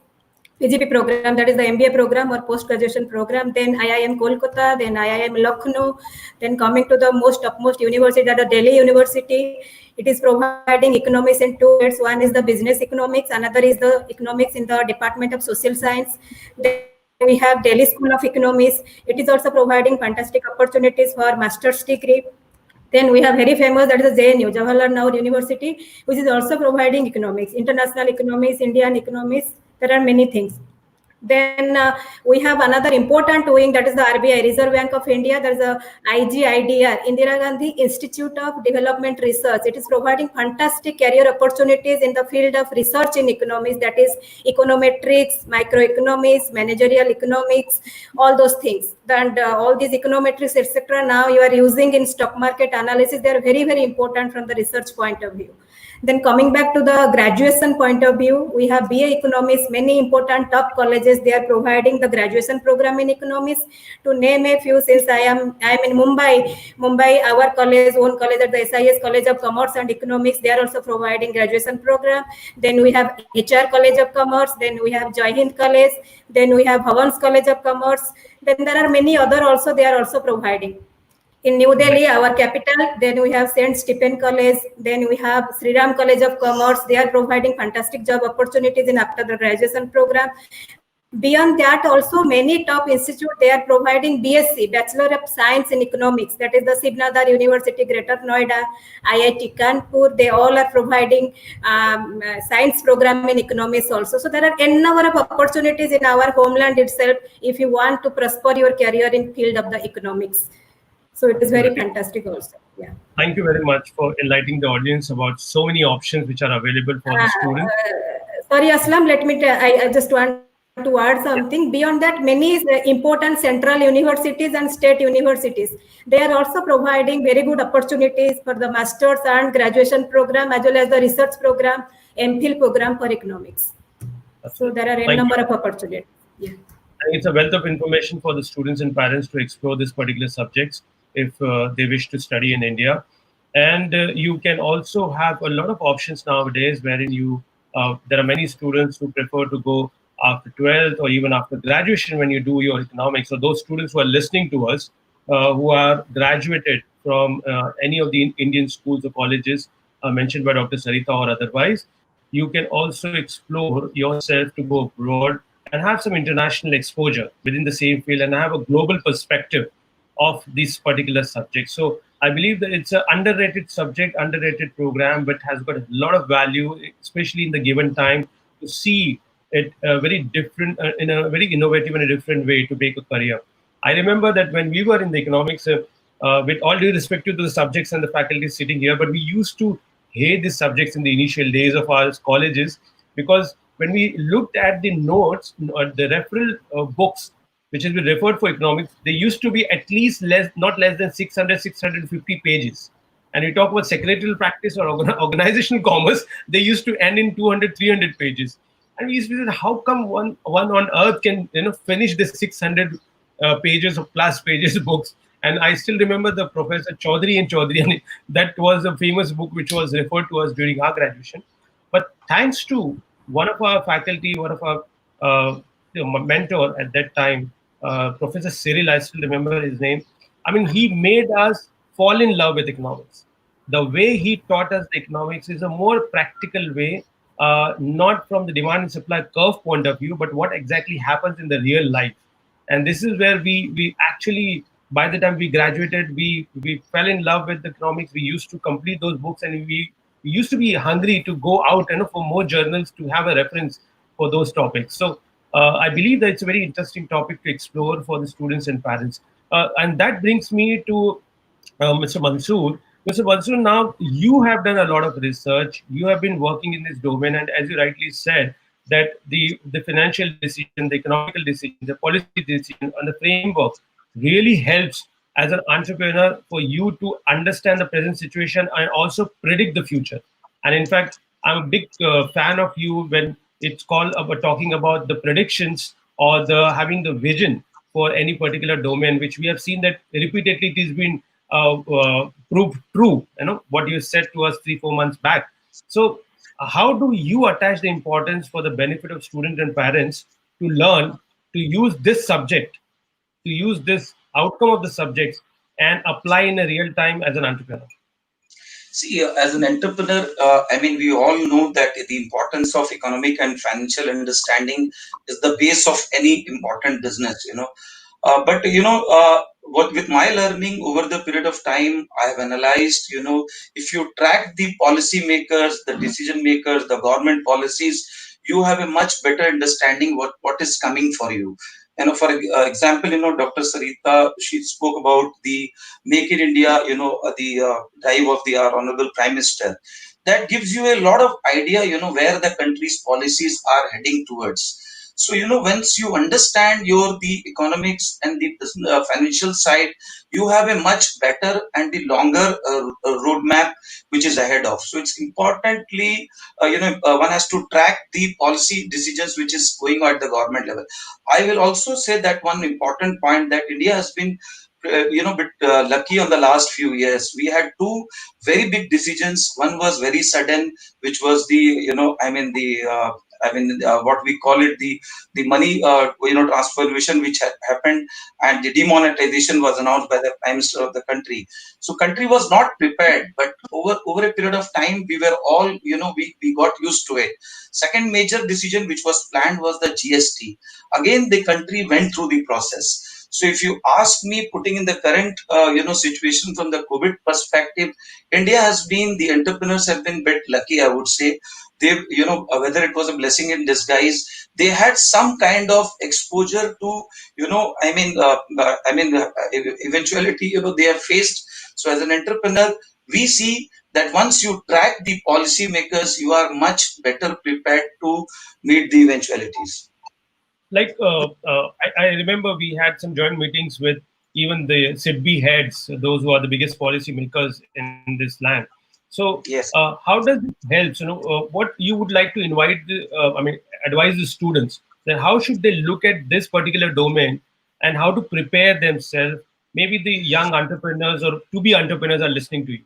Speaker 4: PGP program, that is the MBA program or post-graduation program, then IIM Kolkata, then IIM Lucknow, then coming to the topmost university, that is Delhi University. It is providing economics in two parts. One is the business economics, another is the economics in the Department of Social Science. Then we have Delhi School of Economics. It is also providing fantastic opportunities for master's degree. Then we have very famous, that is the JNU, Jawaharlal Nehru University, which is also providing economics, international economics, Indian economics. There are many things. Then we have another important wing, that is the RBI, Reserve Bank of India. There is a IGIDR, Indira Gandhi Institute of Development Research. It is providing fantastic career opportunities in the field of research in economics, that is econometrics, microeconomics, managerial economics, all those things. And all these econometrics, etc., now you are using in stock market analysis. They are very, very important from the research point of view. Then coming back to the graduation point of view, we have BA Economics, many important top colleges, they are providing the graduation program in economics. To name a few, since I am in Mumbai, our college, own college at the SIS College of Commerce and Economics, they are also providing graduation program. Then we have HR College of Commerce, then we have Jai Hind College, then we have Bhavan's College of Commerce. Then there are many other also, they are also providing. In New Delhi, our capital, then we have Saint Stephen College, then we have Sri Ram College of Commerce. They are providing fantastic job opportunities in after the graduation program. Beyond that, also many top institutes, they are providing BSc, Bachelor of Science in Economics. That is the Sibnadar University, Greater Noida, IIT Kanpur. They all are providing science program in economics also. So there are n number of opportunities in our homeland itself if you want to prosper your career in field of the economics. So it is very fantastic also. Yeah.
Speaker 1: Thank you very much for enlightening the audience about so many options which are available for the students.
Speaker 4: Sorry, Asslam, let me I just want to add something. Beyond that, many important central universities and state universities, they are also providing very good opportunities for the master's and graduation program, as well as the research program, MPhil program for economics. So there are a number of opportunities. Yeah.
Speaker 1: It's a wealth of information for the students and parents to explore this particular subjects if they wish to study in India. And you can also have a lot of options nowadays wherein there are many students who prefer to go after 12th or even after graduation when you do your economics. So those students who are listening to us, who are graduated from any of the Indian schools or colleges mentioned by Dr. Sarita or otherwise, you can also explore yourself to go abroad and have some international exposure within the same field and have a global perspective of this particular subject. So I believe that it's an underrated subject, underrated program, but has got a lot of value, especially in the given time, to see it very different, in a very innovative and a different way to make a career. I remember that when we were in the economics, with all due respect to the subjects and the faculty sitting here, but we used to hate these subjects in the initial days of our colleges, because when we looked at the notes, the referral books, which has been referred for economics, they used to be at least not less than 600, 650 pages. And we talk about secretarial practice or organizational commerce, they used to end in 200, 300 pages. And we used to say, how come one on earth can finish this 600 pages or plus pages books? And I still remember the Professor Chaudhary and Chaudhary, and that was a famous book which was referred to us during our graduation. But thanks to one of our faculty, one of our mentor at that time, Professor Cyril, I still remember his name. I mean, he made us fall in love with economics. The way he taught us the economics is a more practical way, not from the demand and supply curve point of view, but what exactly happens in the real life. And this is where we actually, by the time we graduated, we fell in love with economics. We used to complete those books, and we used to be hungry to go out for more journals to have a reference for those topics. So I believe that it's a very interesting topic to explore for the students and parents. And that brings me to Mr. Mansoor. Mr. Mansoor, now you have done a lot of research. You have been working in this domain, and as you rightly said, that the financial decision, the economical decision, the policy decision, and the framework really helps as an entrepreneur for you to understand the present situation and also predict the future. And in fact, I'm a big fan of you when it's called about talking about the predictions or the having the vision for any particular domain, which we have seen that repeatedly it has been proved true. What you said to us 3-4 months back. So how do you attach the importance for the benefit of students and parents to learn to use this subject, to use this outcome of the subjects and apply in a real time as an entrepreneur?
Speaker 2: See, as an entrepreneur, we all know that the importance of economic and financial understanding is the base of any important business, But, what with my learning over the period of time, I have analyzed, if you track the policy makers, the decision makers, the government policies, you have a much better understanding what is coming for you. For example, Dr. Sarita, she spoke about the Make in India, the drive of the our Honorable Prime Minister. That gives you a lot of idea, where the country's policies are heading towards. So, once you understand the economics and the financial side, you have a much better and the longer roadmap which is ahead of. So it's importantly, one has to track the policy decisions which is going on at the government level. I will also say that one important point that India has been, bit lucky on the last few years. We had two very big decisions. One was very sudden, which was the, what we call it, the money, transformation which had happened, and the demonetization was announced by the prime minister of the country. So country was not prepared, but over a period of time, we were all, we got used to it. Second major decision which was planned was the GST. Again, the country went through the process. So if you ask me, putting in the current, situation from the COVID perspective, India has been, the entrepreneurs have been bit lucky, I would say. They, whether it was a blessing in disguise, they had some kind of exposure to, eventuality, they have faced. So as an entrepreneur, we see that once you track the policymakers, you are much better prepared to meet the eventualities.
Speaker 1: Like I remember we had some joint meetings with even the SIDBI heads, those who are the biggest policymakers in this land. So
Speaker 2: Yes.
Speaker 1: how does it help? What you would like to invite advise the students that how should they look at this particular domain and how to prepare themselves? Maybe the young entrepreneurs or to be entrepreneurs are listening to you.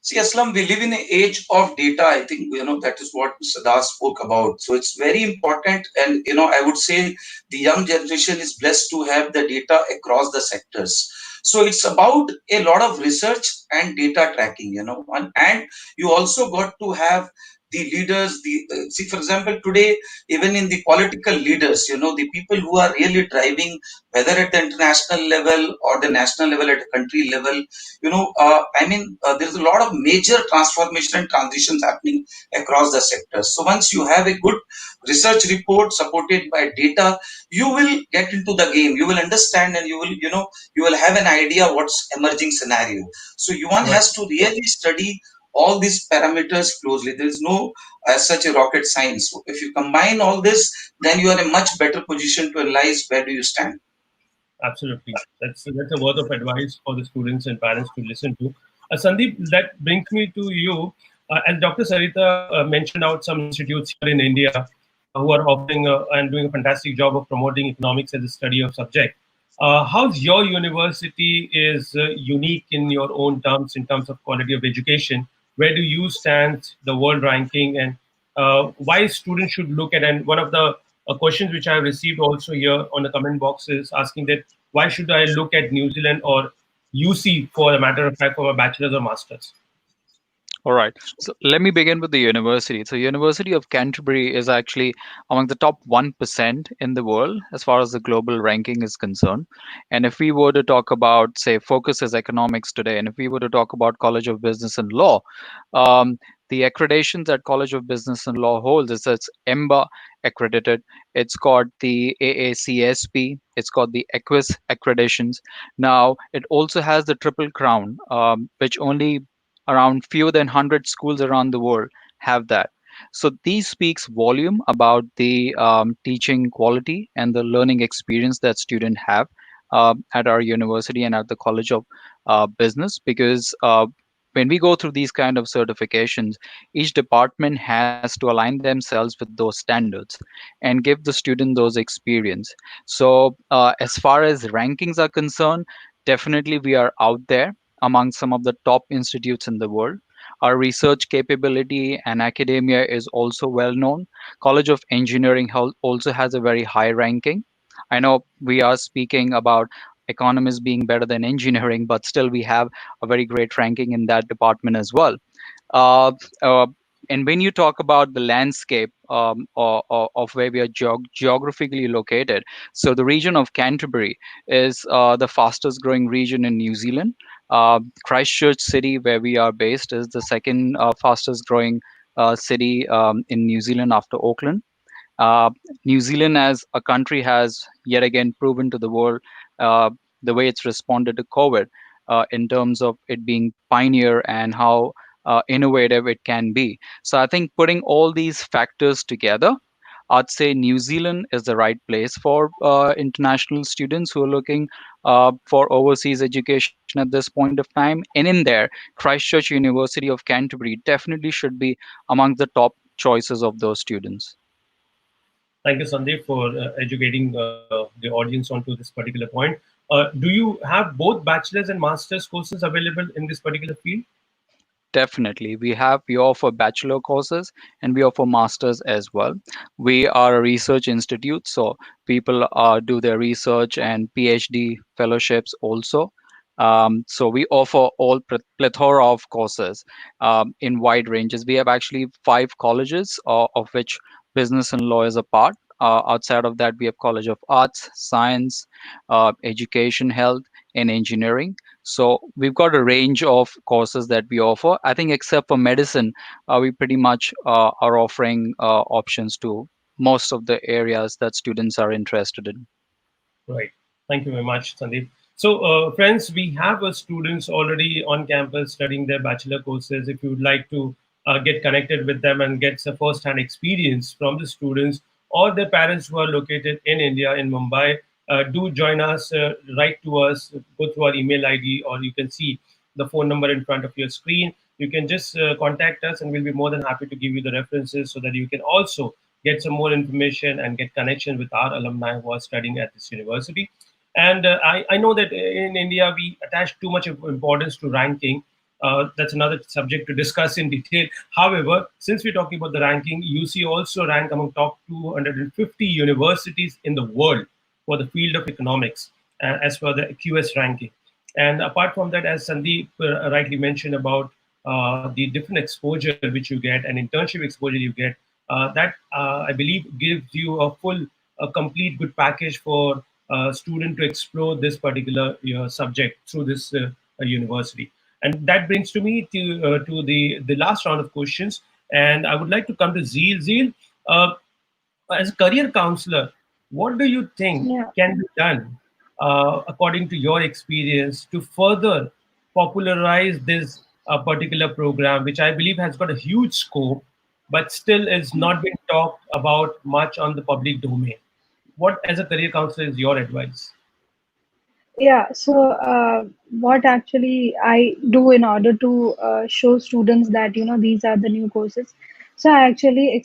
Speaker 2: See, Aslam, we live in an age of data. I think, that is what Sada spoke about. So it's very important. And, I would say the young generation is blessed to have the data across the sectors. So it's about a lot of research and data tracking, and you also got to have the leaders, see, for example, today, even in the political leaders, the people who are really driving, whether at the international level or the national level, at a country level, there's a lot of major transformation and transitions happening across the sectors. So once you have a good research report supported by data, you will get into the game. You will understand, and you will have an idea what's emerging scenario. So one
Speaker 1: Right.
Speaker 2: has to really study all these parameters closely. There is no as such a rocket science. So if you combine all this, then you are in a much better position to analyze where do you stand.
Speaker 1: Absolutely. That's a word of advice for the students and parents to listen to. Sandeep, that brings me to you. As Dr. Sarita mentioned out some institutes here in India who are offering and doing a fantastic job of promoting economics as a study of subject. How's your university is unique in your own terms in terms of quality of education? Where do you stand, the world ranking, and why students should look at? And one of the questions which I have received also here on the comment box is asking that why should I look at New Zealand or UC for a matter of fact for a bachelor's or master's?
Speaker 3: All right. So let me begin with the university. So University of Canterbury is actually among the top 1% in the world as far as the global ranking is concerned. And if we were to talk about, say, focus as economics today, and if we were to talk about College of Business and Law, um, the accreditations that College of Business and Law holds is it's EMBA accredited. It's got the AACSP. It's got the Equus accreditations. Now it also has the Triple Crown, which only around fewer than 100 schools around the world have that. So these speaks volume about the teaching quality and the learning experience that students have at our university and at the College of Business, because when we go through these kind of certifications, each department has to align themselves with those standards and give the student those experience. So as far as rankings are concerned, definitely we are out there among some of the top institutes in the world. Our research capability and academia is also well known. College of Engineering also has a very high ranking. I know we are speaking about economists being better than engineering, but still we have a very great ranking in that department as well. Uh, uh, and when you talk about the landscape of where we are geographically located, so the region of Canterbury is the fastest growing region in New Zealand. Christchurch City, where we are based, is the second fastest growing city in New Zealand after Auckland. Uh, New Zealand as a country has yet again proven to the world uh, the way it's responded to COVID in terms of it being pioneer and how innovative it can be. So I think putting all these factors together, I'd say New Zealand is the right place for international students who are looking for overseas education at this point of time. And in there, Christchurch University of Canterbury definitely should be among the top choices of those students.
Speaker 1: Thank you, Sandeep, for educating the audience onto this particular point. Do you have both bachelor's and master's courses available in this particular field?
Speaker 3: Definitely. We offer bachelor courses and we offer masters as well. We are a research institute, so people do their research and PhD fellowships also. So we offer all plethora of courses in wide ranges. We have actually 5 colleges, of which business and law is a part. Outside of that, we have College of Arts, Science, Education, Health, and Engineering. So we've got a range of courses that we offer. I think except for medicine, we pretty much are offering options to most of the areas that students are interested in.
Speaker 1: Right. Thank you very much, Sandeep. So, friends, we have students already on campus studying their bachelor courses. If you would like to get connected with them and get some first-hand experience from the students or their parents who are located in India, in Mumbai, do join us, write to us, go through our email ID, or you can see the phone number in front of your screen. You can just contact us, and we'll be more than happy to give you the references so that you can also get some more information and get connection with our alumni who are studying at this university. And I know that in India, we attach too much importance to ranking. That's another subject to discuss in detail. However, since we're talking about the ranking, UC also rank among top 250 universities in the world for the field of economics, as per the QS ranking. And apart from that, as Sandeep rightly mentioned about the different exposure which you get and internship exposure you get, that I believe gives you a complete good package for a student to explore this particular subject through this university. And that brings to me to the last round of questions. And I would like to come to Zeel. Zeel, as a career counselor, what do you think
Speaker 6: Yeah.
Speaker 1: can be done, according to your experience, to further popularize this particular program, which I believe has got a huge scope, but still is not being talked about much on the public domain? What, as a career counselor, is your advice?
Speaker 6: Yeah, so what actually I do in order to show students that these are the new courses. So I actually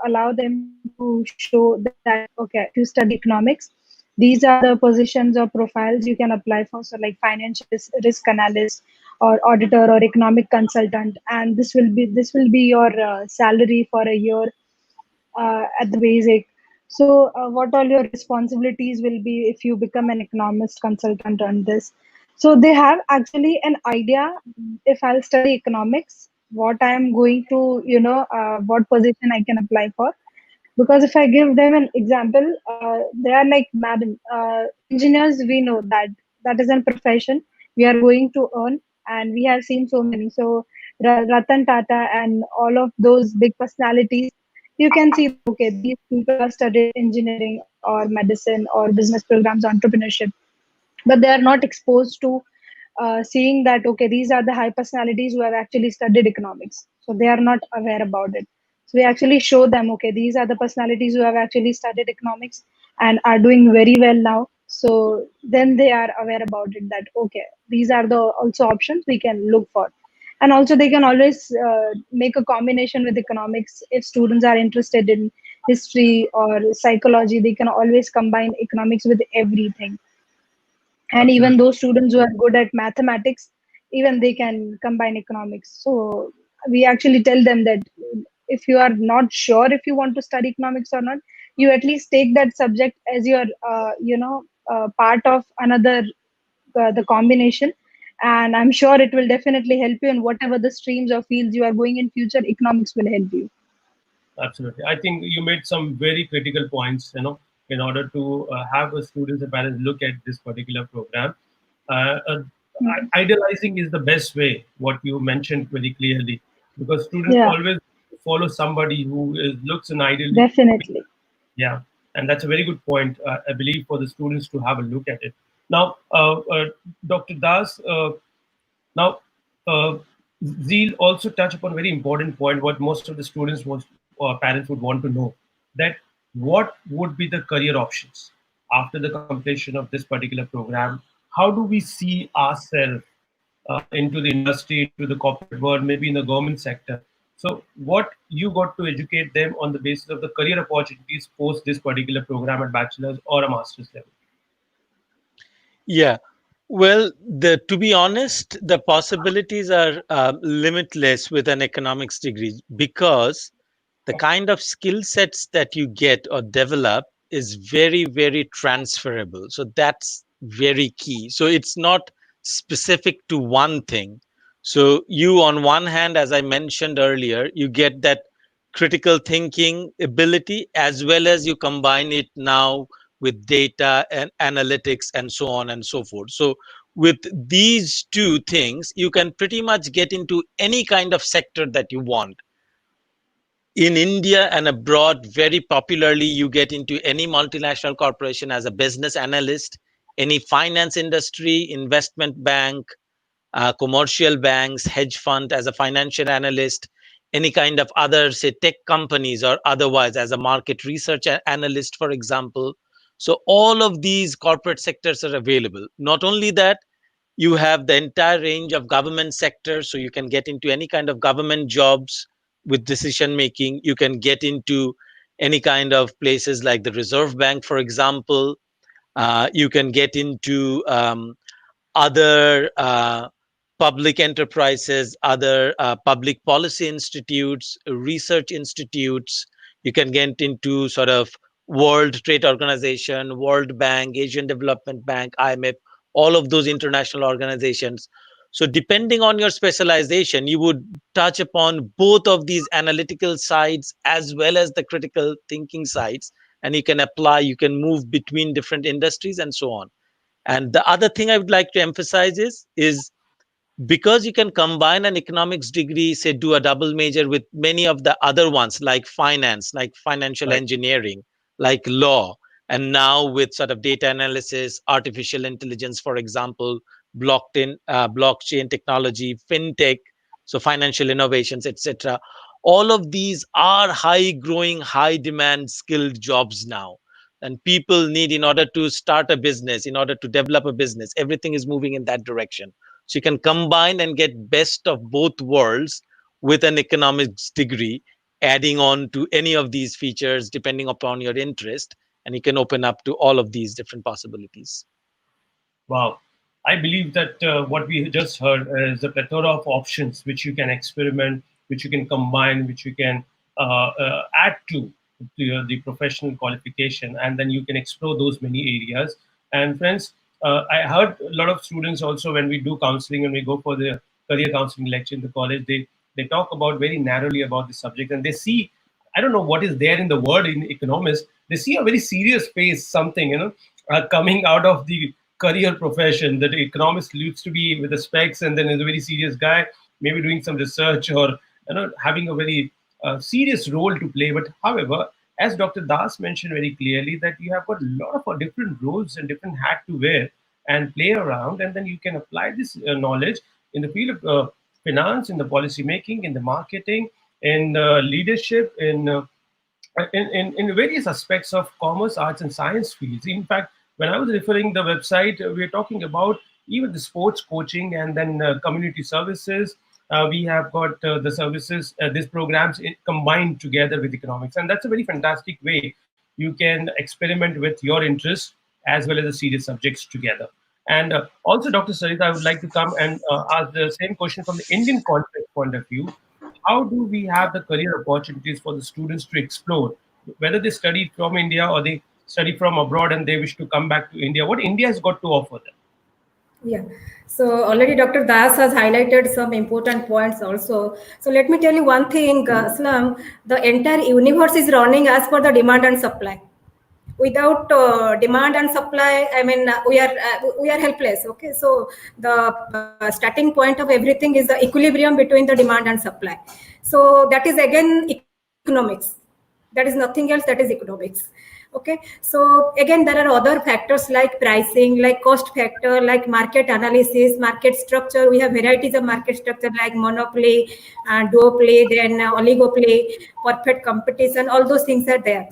Speaker 6: allow them to show that okay, if you study economics, these are the positions or profiles you can apply for. So like financial risk analyst or auditor or economic consultant, and this will be your salary for a year at the basic. So, what all your responsibilities will be if you become an economist consultant on this? So, they have actually an idea if I'll study economics, what I am going to, what position I can apply for. Because if I give them an example, they are like, madam, engineers, we know that that is a profession we are going to earn, and we have seen so many. So, Ratan Tata and all of those big personalities, you can see that, okay, these people have studied engineering or medicine or business programs, entrepreneurship, but they are not exposed to seeing that okay, these are the high personalities who have actually studied economics, so they are not aware about it. So we actually show them, okay, these are the personalities who have actually studied economics and are doing very well now. So then they are aware about it, that okay, these are the also options we can look for. And also they can always make a combination with economics. If students are interested in history or psychology, they can always combine economics with everything. And even
Speaker 1: Absolutely.
Speaker 6: those students who are good at mathematics, even they can combine economics. So we actually tell them that if you are not sure if you want to study economics or not, you at least take that subject as your part of another the combination, and I'm sure it will definitely help you in whatever the streams or fields you are going in future. Economics will help you.
Speaker 1: Absolutely. I think you made some very critical points, in order to have a students and parents look at this particular program.
Speaker 6: Mhm.
Speaker 1: Idealizing is the best way, what you mentioned very clearly, because students
Speaker 6: Yeah.
Speaker 1: always follow somebody who looks an ideal.
Speaker 6: Definitely.
Speaker 1: Yeah, and that's a very good point, I believe, for the students to have a look at it. Now, Dr. Das, now, Zeel also touch upon a very important point, what most of the students or parents would want to know, that what would be the career options after the completion of this particular program? How do we see ourselves into the industry, into the corporate world, maybe in the government sector? So what you got to educate them on the basis of the career opportunities post this particular program at bachelor's or a master's level?
Speaker 5: Yeah. Well, to be honest, the possibilities are limitless with an economics degree, because the kind of skill sets that you get or develop is very, very transferable. So that's very key. So it's not specific to one thing. So you, on one hand, as I mentioned earlier, you get that critical thinking ability, as well as you combine it now with data and analytics and so on and so forth. So with these two things, you can pretty much get into any kind of sector that you want. In India and abroad, very popularly, you get into any multinational corporation as a business analyst, any finance industry, investment bank, commercial banks, hedge fund as a financial analyst, any kind of other, say, tech companies or otherwise as a market research analyst, for example. So all of these corporate sectors are available. Not only that, you have the entire range of government sectors, so you can get into any kind of government jobs with decision making. You can get into any kind of places like the Reserve Bank, for example. You can get into other public enterprises, other public policy institutes, research institutes. You can get into sort of World Trade Organization, World Bank, Asian Development Bank, IMF, all of those international organizations. So depending on your specialization, you would touch upon both of these analytical sides as well as the critical thinking sides, and you can apply, you can move between different industries and so on. And the other thing I would like to emphasize is because you can combine an economics degree, say do a double major with many of the other ones like finance, like financial
Speaker 1: Right.
Speaker 5: engineering, like law, and now with sort of data analysis, artificial intelligence, for example, blockchain technology, fintech, so financial innovations, etc. All of these are high growing, high demand skilled jobs now, and people need, in order to start a business, in order to develop a business, everything is moving in that direction. So you can combine and get best of both worlds with an economics degree, adding on to any of these features depending upon your interest, and you can open up to all of these different possibilities.
Speaker 1: Wow. I believe that what we just heard is a plethora of options which you can experiment, which you can combine, which you can add to the professional qualification, and then you can explore those many areas. And friends, I heard a lot of students also, when we do counseling and we go for the career counseling lecture in the college, they talk about very narrowly about the subject, and they see, I don't know what is there in the word in economics. They see a very serious face, something, coming out of the career profession. That economist used to be with the specs, and then is a very serious guy, maybe doing some research or having a very serious role to play. But however, as Dr. Das mentioned very clearly, that you have got a lot of different roles and different hat to wear and play around, and then you can apply this knowledge in the field of finance, in the policy making, in the marketing, in leadership, in various aspects of commerce, arts, and science fields. In fact, when I was referring the website, we are talking about even the sports coaching, and then community services. We have got the services, these programs combined together with economics, and that's a very fantastic way you can experiment with your interests as well as the serious subjects together. And also, Dr. Sarita, I would like to come and ask the same question from the Indian context point of view. How do we have the career opportunities for the students to explore, whether they study from India or they study from abroad and they wish to come back to India? What India has got to offer them?
Speaker 4: Yeah. So already Dr. Das has highlighted some important points also. So let me tell you one thing, Aslam, the entire universe is running as per the demand and supply. without demand and supply, I mean, we are helpless. Okay, so the starting point of everything is the equilibrium between the demand and supply. So that is again economics. That is nothing else, that is economics. Okay, so again there are other factors like pricing, like cost factor, like market analysis, market structure. We have varieties of market structure like monopoly, duopoly, then oligopoly, perfect competition. All those things are there.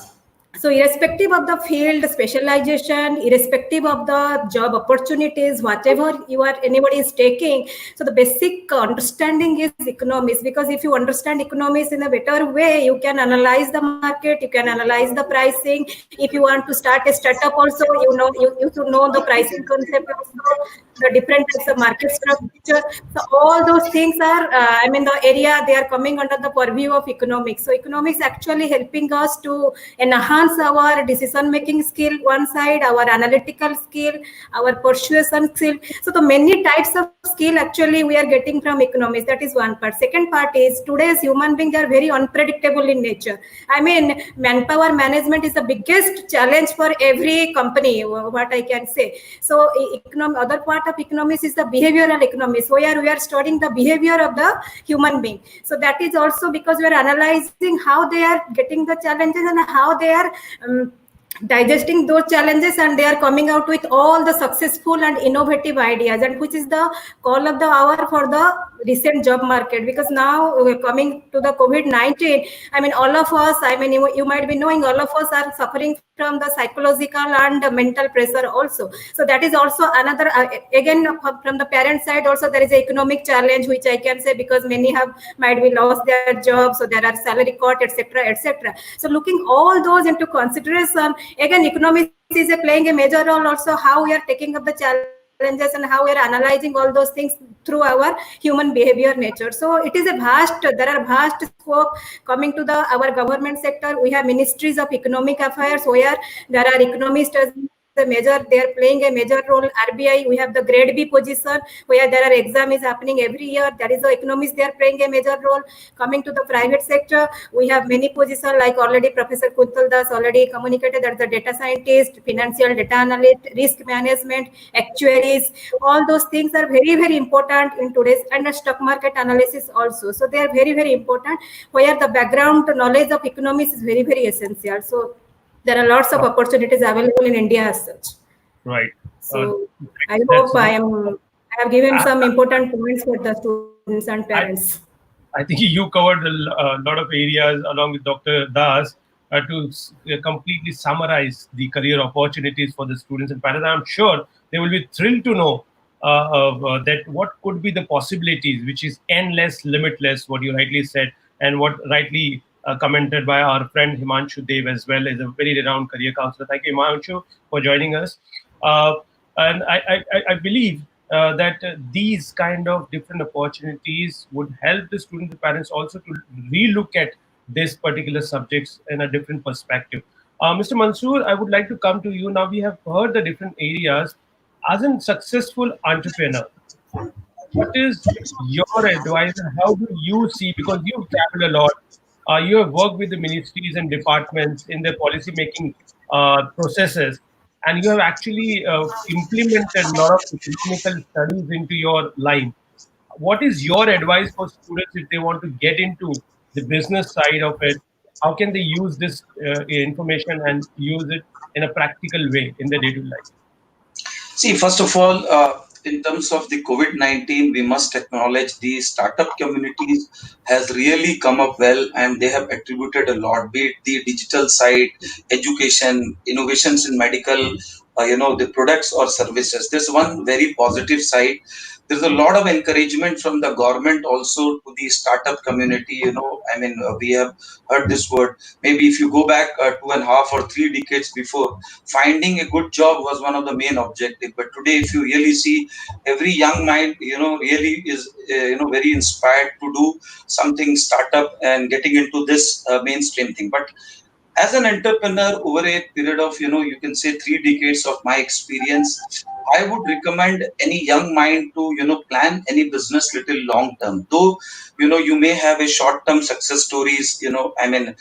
Speaker 4: So irrespective of the field specialization, irrespective of the job opportunities, whatever you are, anybody is taking, so the basic understanding is economics. Because if you understand economics in a better way, you can analyze the market, you can analyze the pricing. If you want to start a startup also, you should know the pricing concept also, the different types of market structure. So all those things are, the area, they are coming under the purview of economics. So economics actually helping us to enhance our decision making skill one side, our analytical skill, our persuasion skill. So the many types of skill actually we are getting from economics. That is one part. Second part is today's human beings are very unpredictable in nature. I mean, manpower management is the biggest challenge for every company, what I can say. So other part of economics is the behavioral economics, where we are studying the behavior of the human being. So that is also because we are analyzing how they are getting the challenges and how they are digesting those challenges, and they are coming out with all the successful and innovative ideas, and which is the call of the hour for the recent job market. Because now we're coming to the COVID-19, I mean, all of us, I mean, you might be knowing, all of us are suffering from the psychological and mental pressure also. So that is also another, again, from the parent side also there is an economic challenge, which I can say, because many have might be lost their jobs, so there are salary cut, etc., etc. So looking all those into consideration, again, economics is playing a major role also, how we are taking up the challenges and how we are analyzing all those things through our human behavior nature. So it is a vast, there are vast scope. Coming to the our government sector, we have ministries of economic affairs, where there are economists as a major, they are playing a major role. RBI, we have the grade B position, where there are exam is happening every year, that is the economists, they are playing a major role. Coming to the private sector, we have many positions, like already Professor Kuntal Das already communicated, that the data scientist, financial data analyst, risk management, actuaries, all those things are very, very important in today's, and the stock market analysis also. So they are very, very important, where the background knowledge of economics is very, very essential. So there are lots of opportunities available in India as such.
Speaker 1: Right.
Speaker 4: So I
Speaker 1: That's
Speaker 4: hope I have given some important points for the students and parents.
Speaker 1: I think you covered a lot of areas along with Dr. Das to completely summarize the career opportunities for the students and parents. I'm sure they will be thrilled to know that what could be the possibilities, which is endless, limitless, what you rightly said, and what rightly commented by our friend Himanshu Dev as well, as a very renowned career counselor. Thank you, Himanshu, for joining us. Uh, and I believe that these kind of different opportunities would help the students and parents also to relook at this particular subjects in a different perspective. Mr. Mansoor, I would like to come to you now. We have heard the different areas. As a successful entrepreneur, what is your advice and how do you see, because you've traveled a lot, you have worked with the ministries and departments in their policy making processes, and you have actually implemented a lot of economical studies into your line. What is your advice for students if they want to get into the business side of it? How can they use this information and use it in a practical way in their day-to-day life?
Speaker 2: See, first of all, in terms of the COVID-19, we must acknowledge the startup communities has really come up well, and they have attributed a lot, be it the digital side, education, innovations in medical, the products or services. There's one very positive side. There's a lot of encouragement from the government also to the startup community. We have heard this word. Maybe if you go back 2.5 or 3 decades before, finding a good job was one of the main objective. But today, if you really see, every young mind, really is, very inspired to do something startup and getting into this mainstream thing. But as an entrepreneur over a period of, you can say 3 decades of my experience, I would recommend any young mind to, plan any business little long term. Though, you may have a short term success stories, I mean,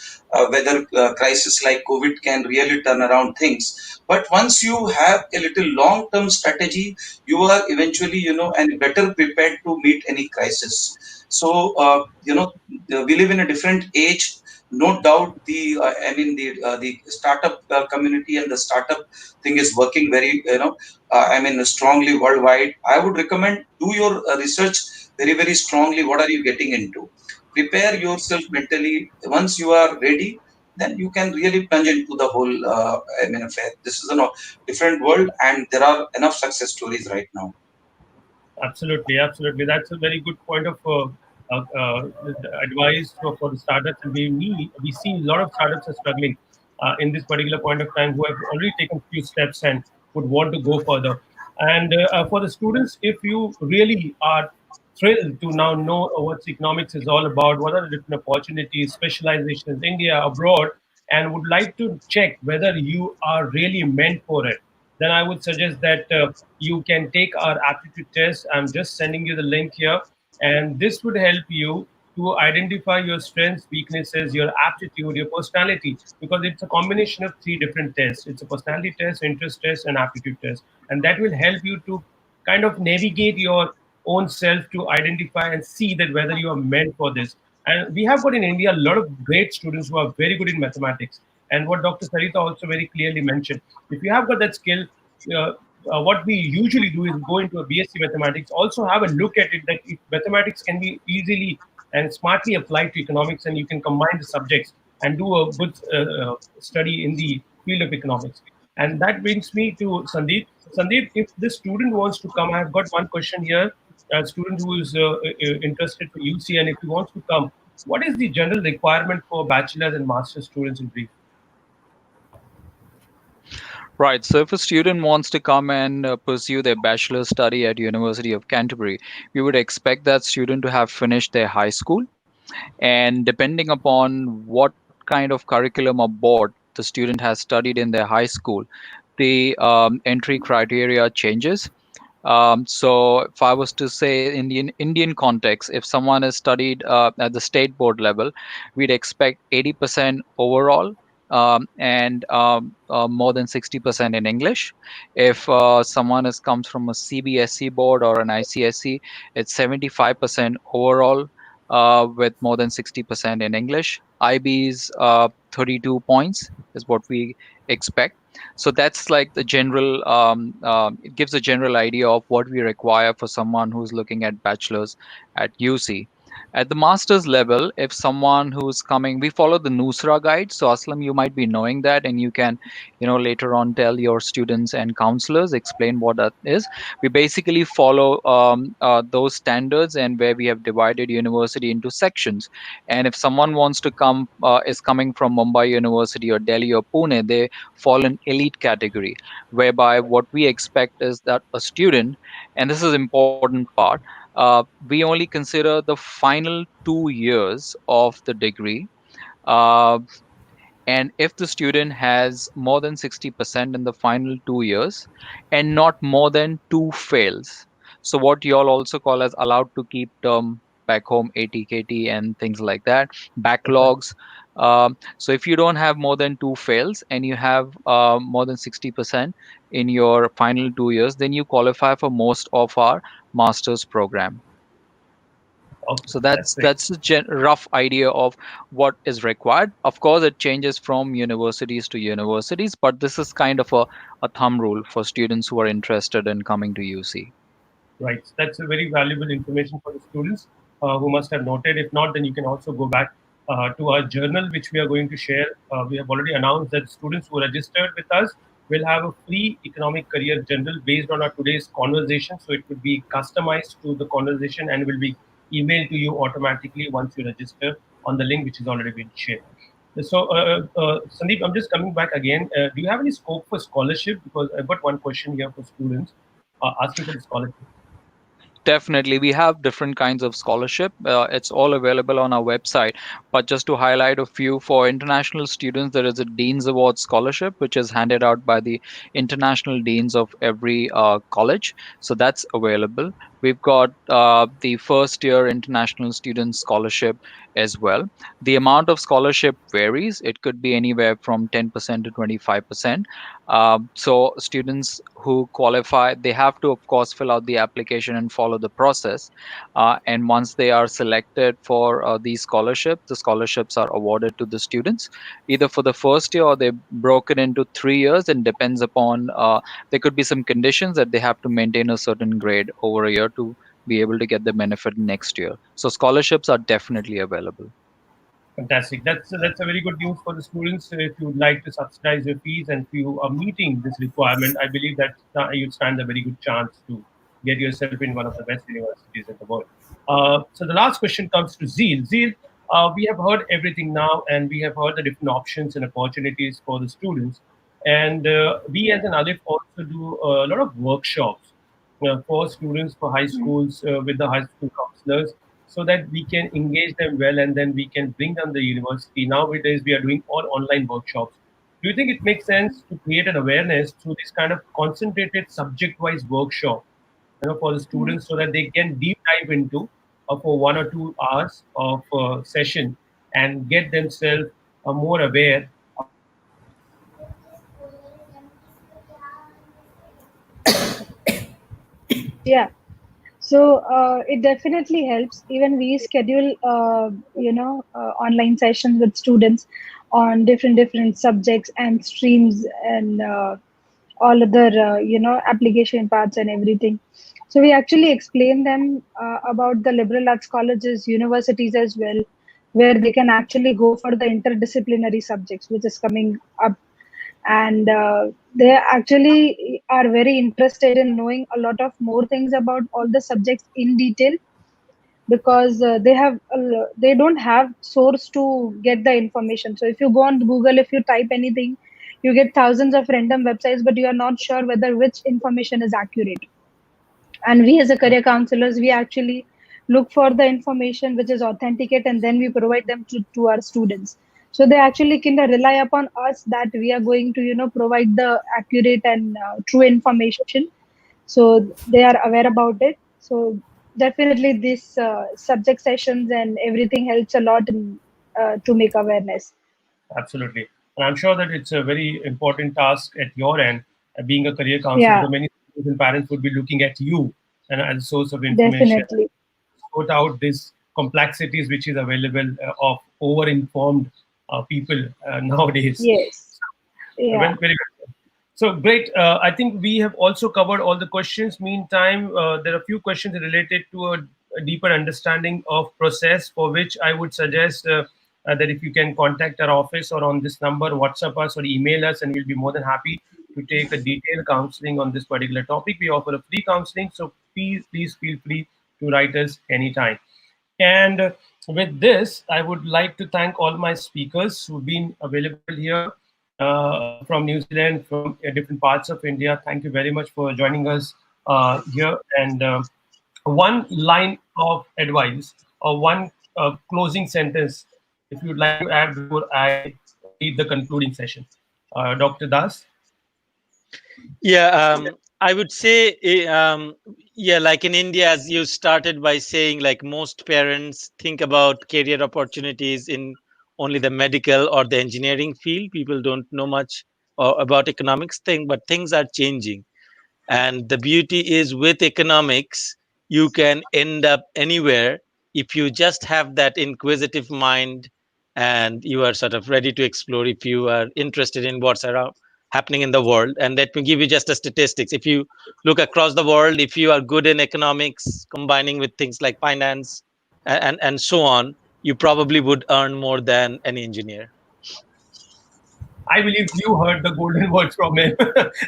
Speaker 2: whether crisis like COVID can really turn around things. But once you have a little long term strategy, you are eventually, and better prepared to meet any crisis. So, we live in a different age. No doubt, the startup community and the startup thing is working very, strongly worldwide. I would recommend, do your research very, very strongly. What are you getting into? Prepare yourself mentally. Once you are ready, then you can really plunge into the whole affair. This is a different world, and there are enough success stories right now.
Speaker 1: Absolutely, absolutely. That's a very good point of advice for the startups, and we see a lot of startups are struggling in this particular point of time, who have already taken few steps and would want to go further. And for the students, if you really are thrilled to now know what economics is all about, what are the different opportunities, specializations, India, abroad, and would like to check whether you are really meant for it, then I would suggest that you can take our aptitude test. I'm just sending you the link here, and this would help you to identify your strengths, weaknesses, your aptitude, your personality, because it's a combination of three different tests. It's a personality test, interest test, and aptitude test, and that will help you to kind of navigate your own self to identify and see that whether you are meant for this. And we have got in India a lot of great students who are very good in mathematics. And what Dr. Sarita also very clearly mentioned, if you have got that skill, uh, what we usually do is go into a BSc mathematics, also have a look at it that if mathematics can be easily and smartly applied to economics, and you can combine the subjects and do a good study in the field of economics. And that brings me to Sandeep. Sandeep, if the student wants to come, I've got one question here. A student who is interested for UC, and if he wants to come, what is the general requirement for bachelor's and master's students in brief?
Speaker 3: Right. So if a student wants to come and pursue their bachelor's study at University of Canterbury, we would expect that student to have finished their high school. And depending upon what kind of curriculum or board the student has studied in their high school, the entry criteria changes. So if I was to say in the Indian context, if someone has studied at the state board level, we'd expect 80% overall, and more than 60% in English. If someone comes from a CBSE board or an ICSE, it's 75% overall, with more than 60% in English. IB's 32 points is what we expect. So that's like the general, it gives a general idea of what we require for someone who's looking at bachelor's at UC. At the master's level, if someone who's coming, we follow the Nusra guide. So Aslam, you might be knowing that, and you can, later on tell your students and counselors, explain what that is. We basically follow those standards, and where we have divided university into sections. And if someone wants to come, is coming from Mumbai University or Delhi or Pune, they fall in elite category, whereby what we expect is that a student, and this is important part, we only consider the final 2 years of the degree. uh, and if the student has more than 60% in the final 2 years and not more than two fails, so what you all also call as allowed to keep term back home, ATKT and things like that, backlogs. So if you don't have more than two fails and you have more than 60% in your final 2 years, then you qualify for most of our master's program.
Speaker 1: Okay,
Speaker 3: So
Speaker 1: that's great.
Speaker 3: that's a rough idea of what is required. Of course, it changes from universities to universities, but this is kind of a thumb rule for students who are interested in coming to UC.
Speaker 1: Right. That's a very valuable information for the students who must have noted. If not, then you can also go back to our journal, which we are going to share. We have already announced that students who registered with us will have a free economic career journal based on our today's conversation. So it will be customized to the conversation and will be emailed to you automatically once you register on the link which has already been shared. So, Sandeep, I'm just coming back again. Do you have any scope for scholarship? Because I've got one question here for students asking for the scholarship.
Speaker 3: Definitely. We have different kinds of scholarship. It's all available on our website. But just to highlight a few, for international students, there is a Dean's Award Scholarship, which is handed out by the international deans of every college. So that's available. We've got the first year international student scholarship as well. The amount of scholarship varies. It could be anywhere from 10% to 25%. So students who qualify, they have to, of course, fill out the application and follow the process. And once they are selected for these scholarships, the scholarships are awarded to the students either for the first year, or they're broken into 3 years, and depends upon, there could be some conditions that they have to maintain a certain grade over a year to be able to get the benefit next year. So scholarships are definitely available.
Speaker 1: Fantastic. That's a very good news for the students. If you would like to subsidize your fees and if you are meeting this requirement, I believe that you stand a very good chance to get yourself in one of the best universities in the world. So the last question comes to Zeel. Zeel, we have heard everything now, and we have heard the different options and opportunities for the students. And we as an Alif also do a lot of workshops for students, for high schools, with the high school counselors, so that we can engage them well and then we can bring them the university. Nowadays, we are doing all online workshops. Do you think it makes sense to create an awareness through this kind of concentrated subject-wise workshop, for the students, so that they can deep dive into for 1 or 2 hours of session and get themselves more aware about the subject matter and
Speaker 6: Yeah. So it definitely helps. Even we schedule, online sessions with students on different subjects and streams and all other, application parts and everything. So we actually explain them about the liberal arts colleges, universities as well, where they can actually go for the interdisciplinary subjects, which is coming up. And they actually are very interested in knowing a lot of more things about all the subjects in detail, because they don't have source to get the information. So if you go on Google, if you type anything, you get thousands of random websites, but you are not sure whether which information is accurate. And we as a career counselors, we actually look for the information which is authenticate, and then we provide them to our students, so they actually can rely upon us that we are going to provide the accurate and true information, so they are aware about it. So definitely this subject sessions and everything helps a lot in, to make awareness.
Speaker 1: absolutely. And I'm sure that it's a very important task at your end, being a career counselor,
Speaker 6: Yeah,
Speaker 1: because many students and parents would be looking at you and as a source of information,
Speaker 6: definitely.
Speaker 1: sort out these complexities which is available of over-informed people nowadays.
Speaker 6: Yes.
Speaker 1: Well,
Speaker 6: Yeah.
Speaker 1: very good. So great. I think we have also covered all the questions. Meantime, there are a few questions related to a deeper understanding of process, for which I would suggest that if you can contact our office or on this number, WhatsApp us or email us, and we'll be more than happy to take a detailed counseling on this particular topic. We offer a free counseling, so please feel free to write us anytime. And with this, I would like to thank all my speakers who've been available here from New Zealand, from different parts of India. Thank you very much for joining us here. And one line of advice or one closing sentence, if you'd like to add before I read the concluding session. Dr. Das?
Speaker 5: Yeah, I would say, yeah, like in India, as you started by saying, like most parents think about career opportunities in only the medical or the engineering field. People don't know much about economics thing, but things are changing. And the beauty is, with economics, you can end up anywhere if you just have that inquisitive mind and you are sort of ready to explore, if you are interested in what's around happening in the world. And let me give you just a statistics. If you look across the world, if you are good in economics combining with things like finance and so on, you probably would earn more than an engineer.
Speaker 1: I believe you heard the golden words from him.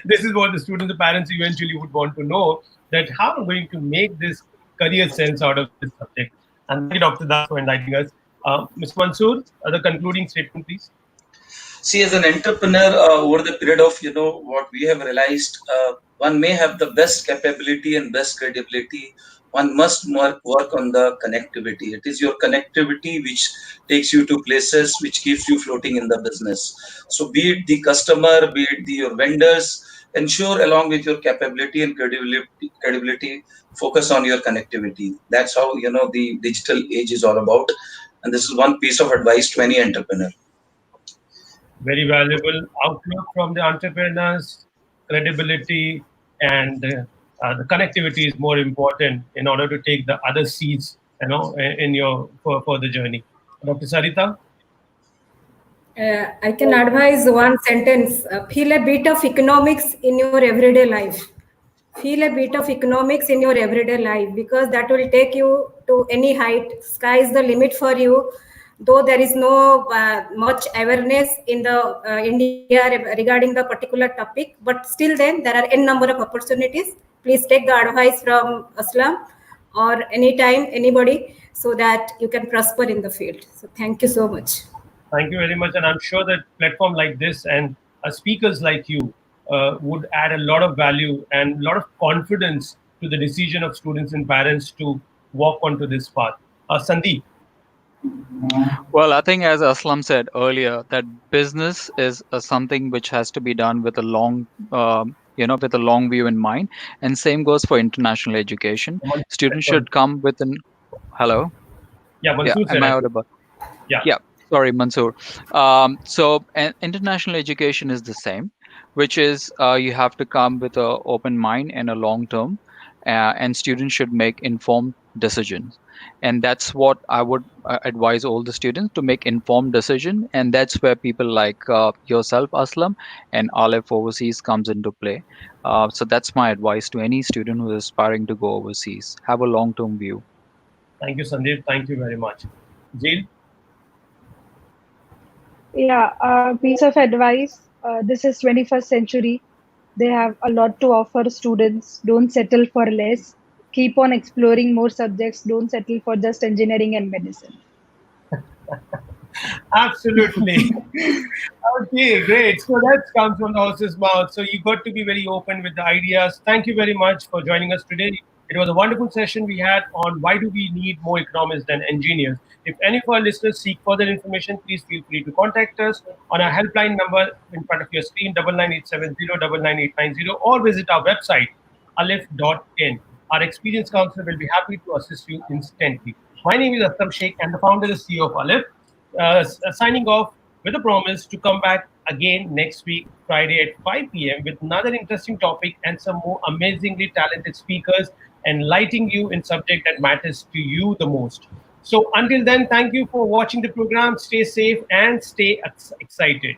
Speaker 1: This is what the students and parents eventually would want to know, that how I'm going to make this career sense out of this subject. And thank you, Dr. Das, for inviting us. Mr. Mansoor, the concluding statement, please.
Speaker 2: See, as an entrepreneur, over the period of what we have realized, one may have the best capability and best credibility one must work on the connectivity. It is your connectivity which takes you to places, which keeps you floating in the business. So be it the customer, be it your vendors, ensure along with your capability and credibility, focus on your connectivity. That's how the digital age is all about. And this is one piece of advice to any entrepreneur.
Speaker 1: Very valuable outlook from the entrepreneurs. Credibility and the connectivity is more important in order to take the other seats, in your for the journey. Dr. Sarita?
Speaker 4: I can advise one sentence: feel a bit of economics in your everyday life. Feel a bit of economics in your everyday life, because that will take you to any height. Sky is the limit for you. Though there is no much awareness in the India regarding the particular topic, but still then there are n number of opportunities. Please take the advice from Asslam or anytime anybody, so that you can prosper in the field. So thank you so much.
Speaker 1: Thank you very much. And I'm sure that platform like this and speakers like you would add a lot of value and a lot of confidence to the decision of students and parents to walk onto this path. Sandeep?
Speaker 3: Well, I think as Aslam said earlier, that business is something which has to be done with a with a long view in mind. And same goes for international education. Students should come with an hello.
Speaker 1: Yeah,
Speaker 3: Yeah,
Speaker 1: Mansoor said
Speaker 3: am I
Speaker 1: it.
Speaker 3: audible?
Speaker 1: Yeah.
Speaker 3: Yeah, sorry, Mansoor. So, international education is the same, which is you have to come with an open mind and a long term, and students should make informed decisions. And that's what I would advise all the students to make informed decision. And that's where people like yourself, Aslam, and Alif overseas comes into play. So that's my advice to any student who is aspiring to go overseas. Have a long term view.
Speaker 1: Thank you, Sandeep. Thank you very much. Jail?
Speaker 6: Yeah, piece of advice. This is 21st century. They have a lot to offer students. Don't settle for less. Keep on exploring more subjects. Don't settle for just engineering and medicine.
Speaker 1: Absolutely. Okay, great. So that comes from the horse's mouth. So you got to be very open with the ideas. Thank you very much for joining us today. It was a wonderful session we had on why do we need more economists than engineers. If any of our listeners seek further information, please feel free to contact us on our helpline number in front of your screen, 99870 or visit our website, alif.in. Our experienced counselor will be happy to assist you instantly. My name is Asslam Shaikh and the founder and CEO of Alif. Signing off with a promise to come back again next week, Friday at 5 p.m. with another interesting topic and some more amazingly talented speakers enlightening you in subject that matters to you the most. So until then, thank you for watching the program. Stay safe and stay excited.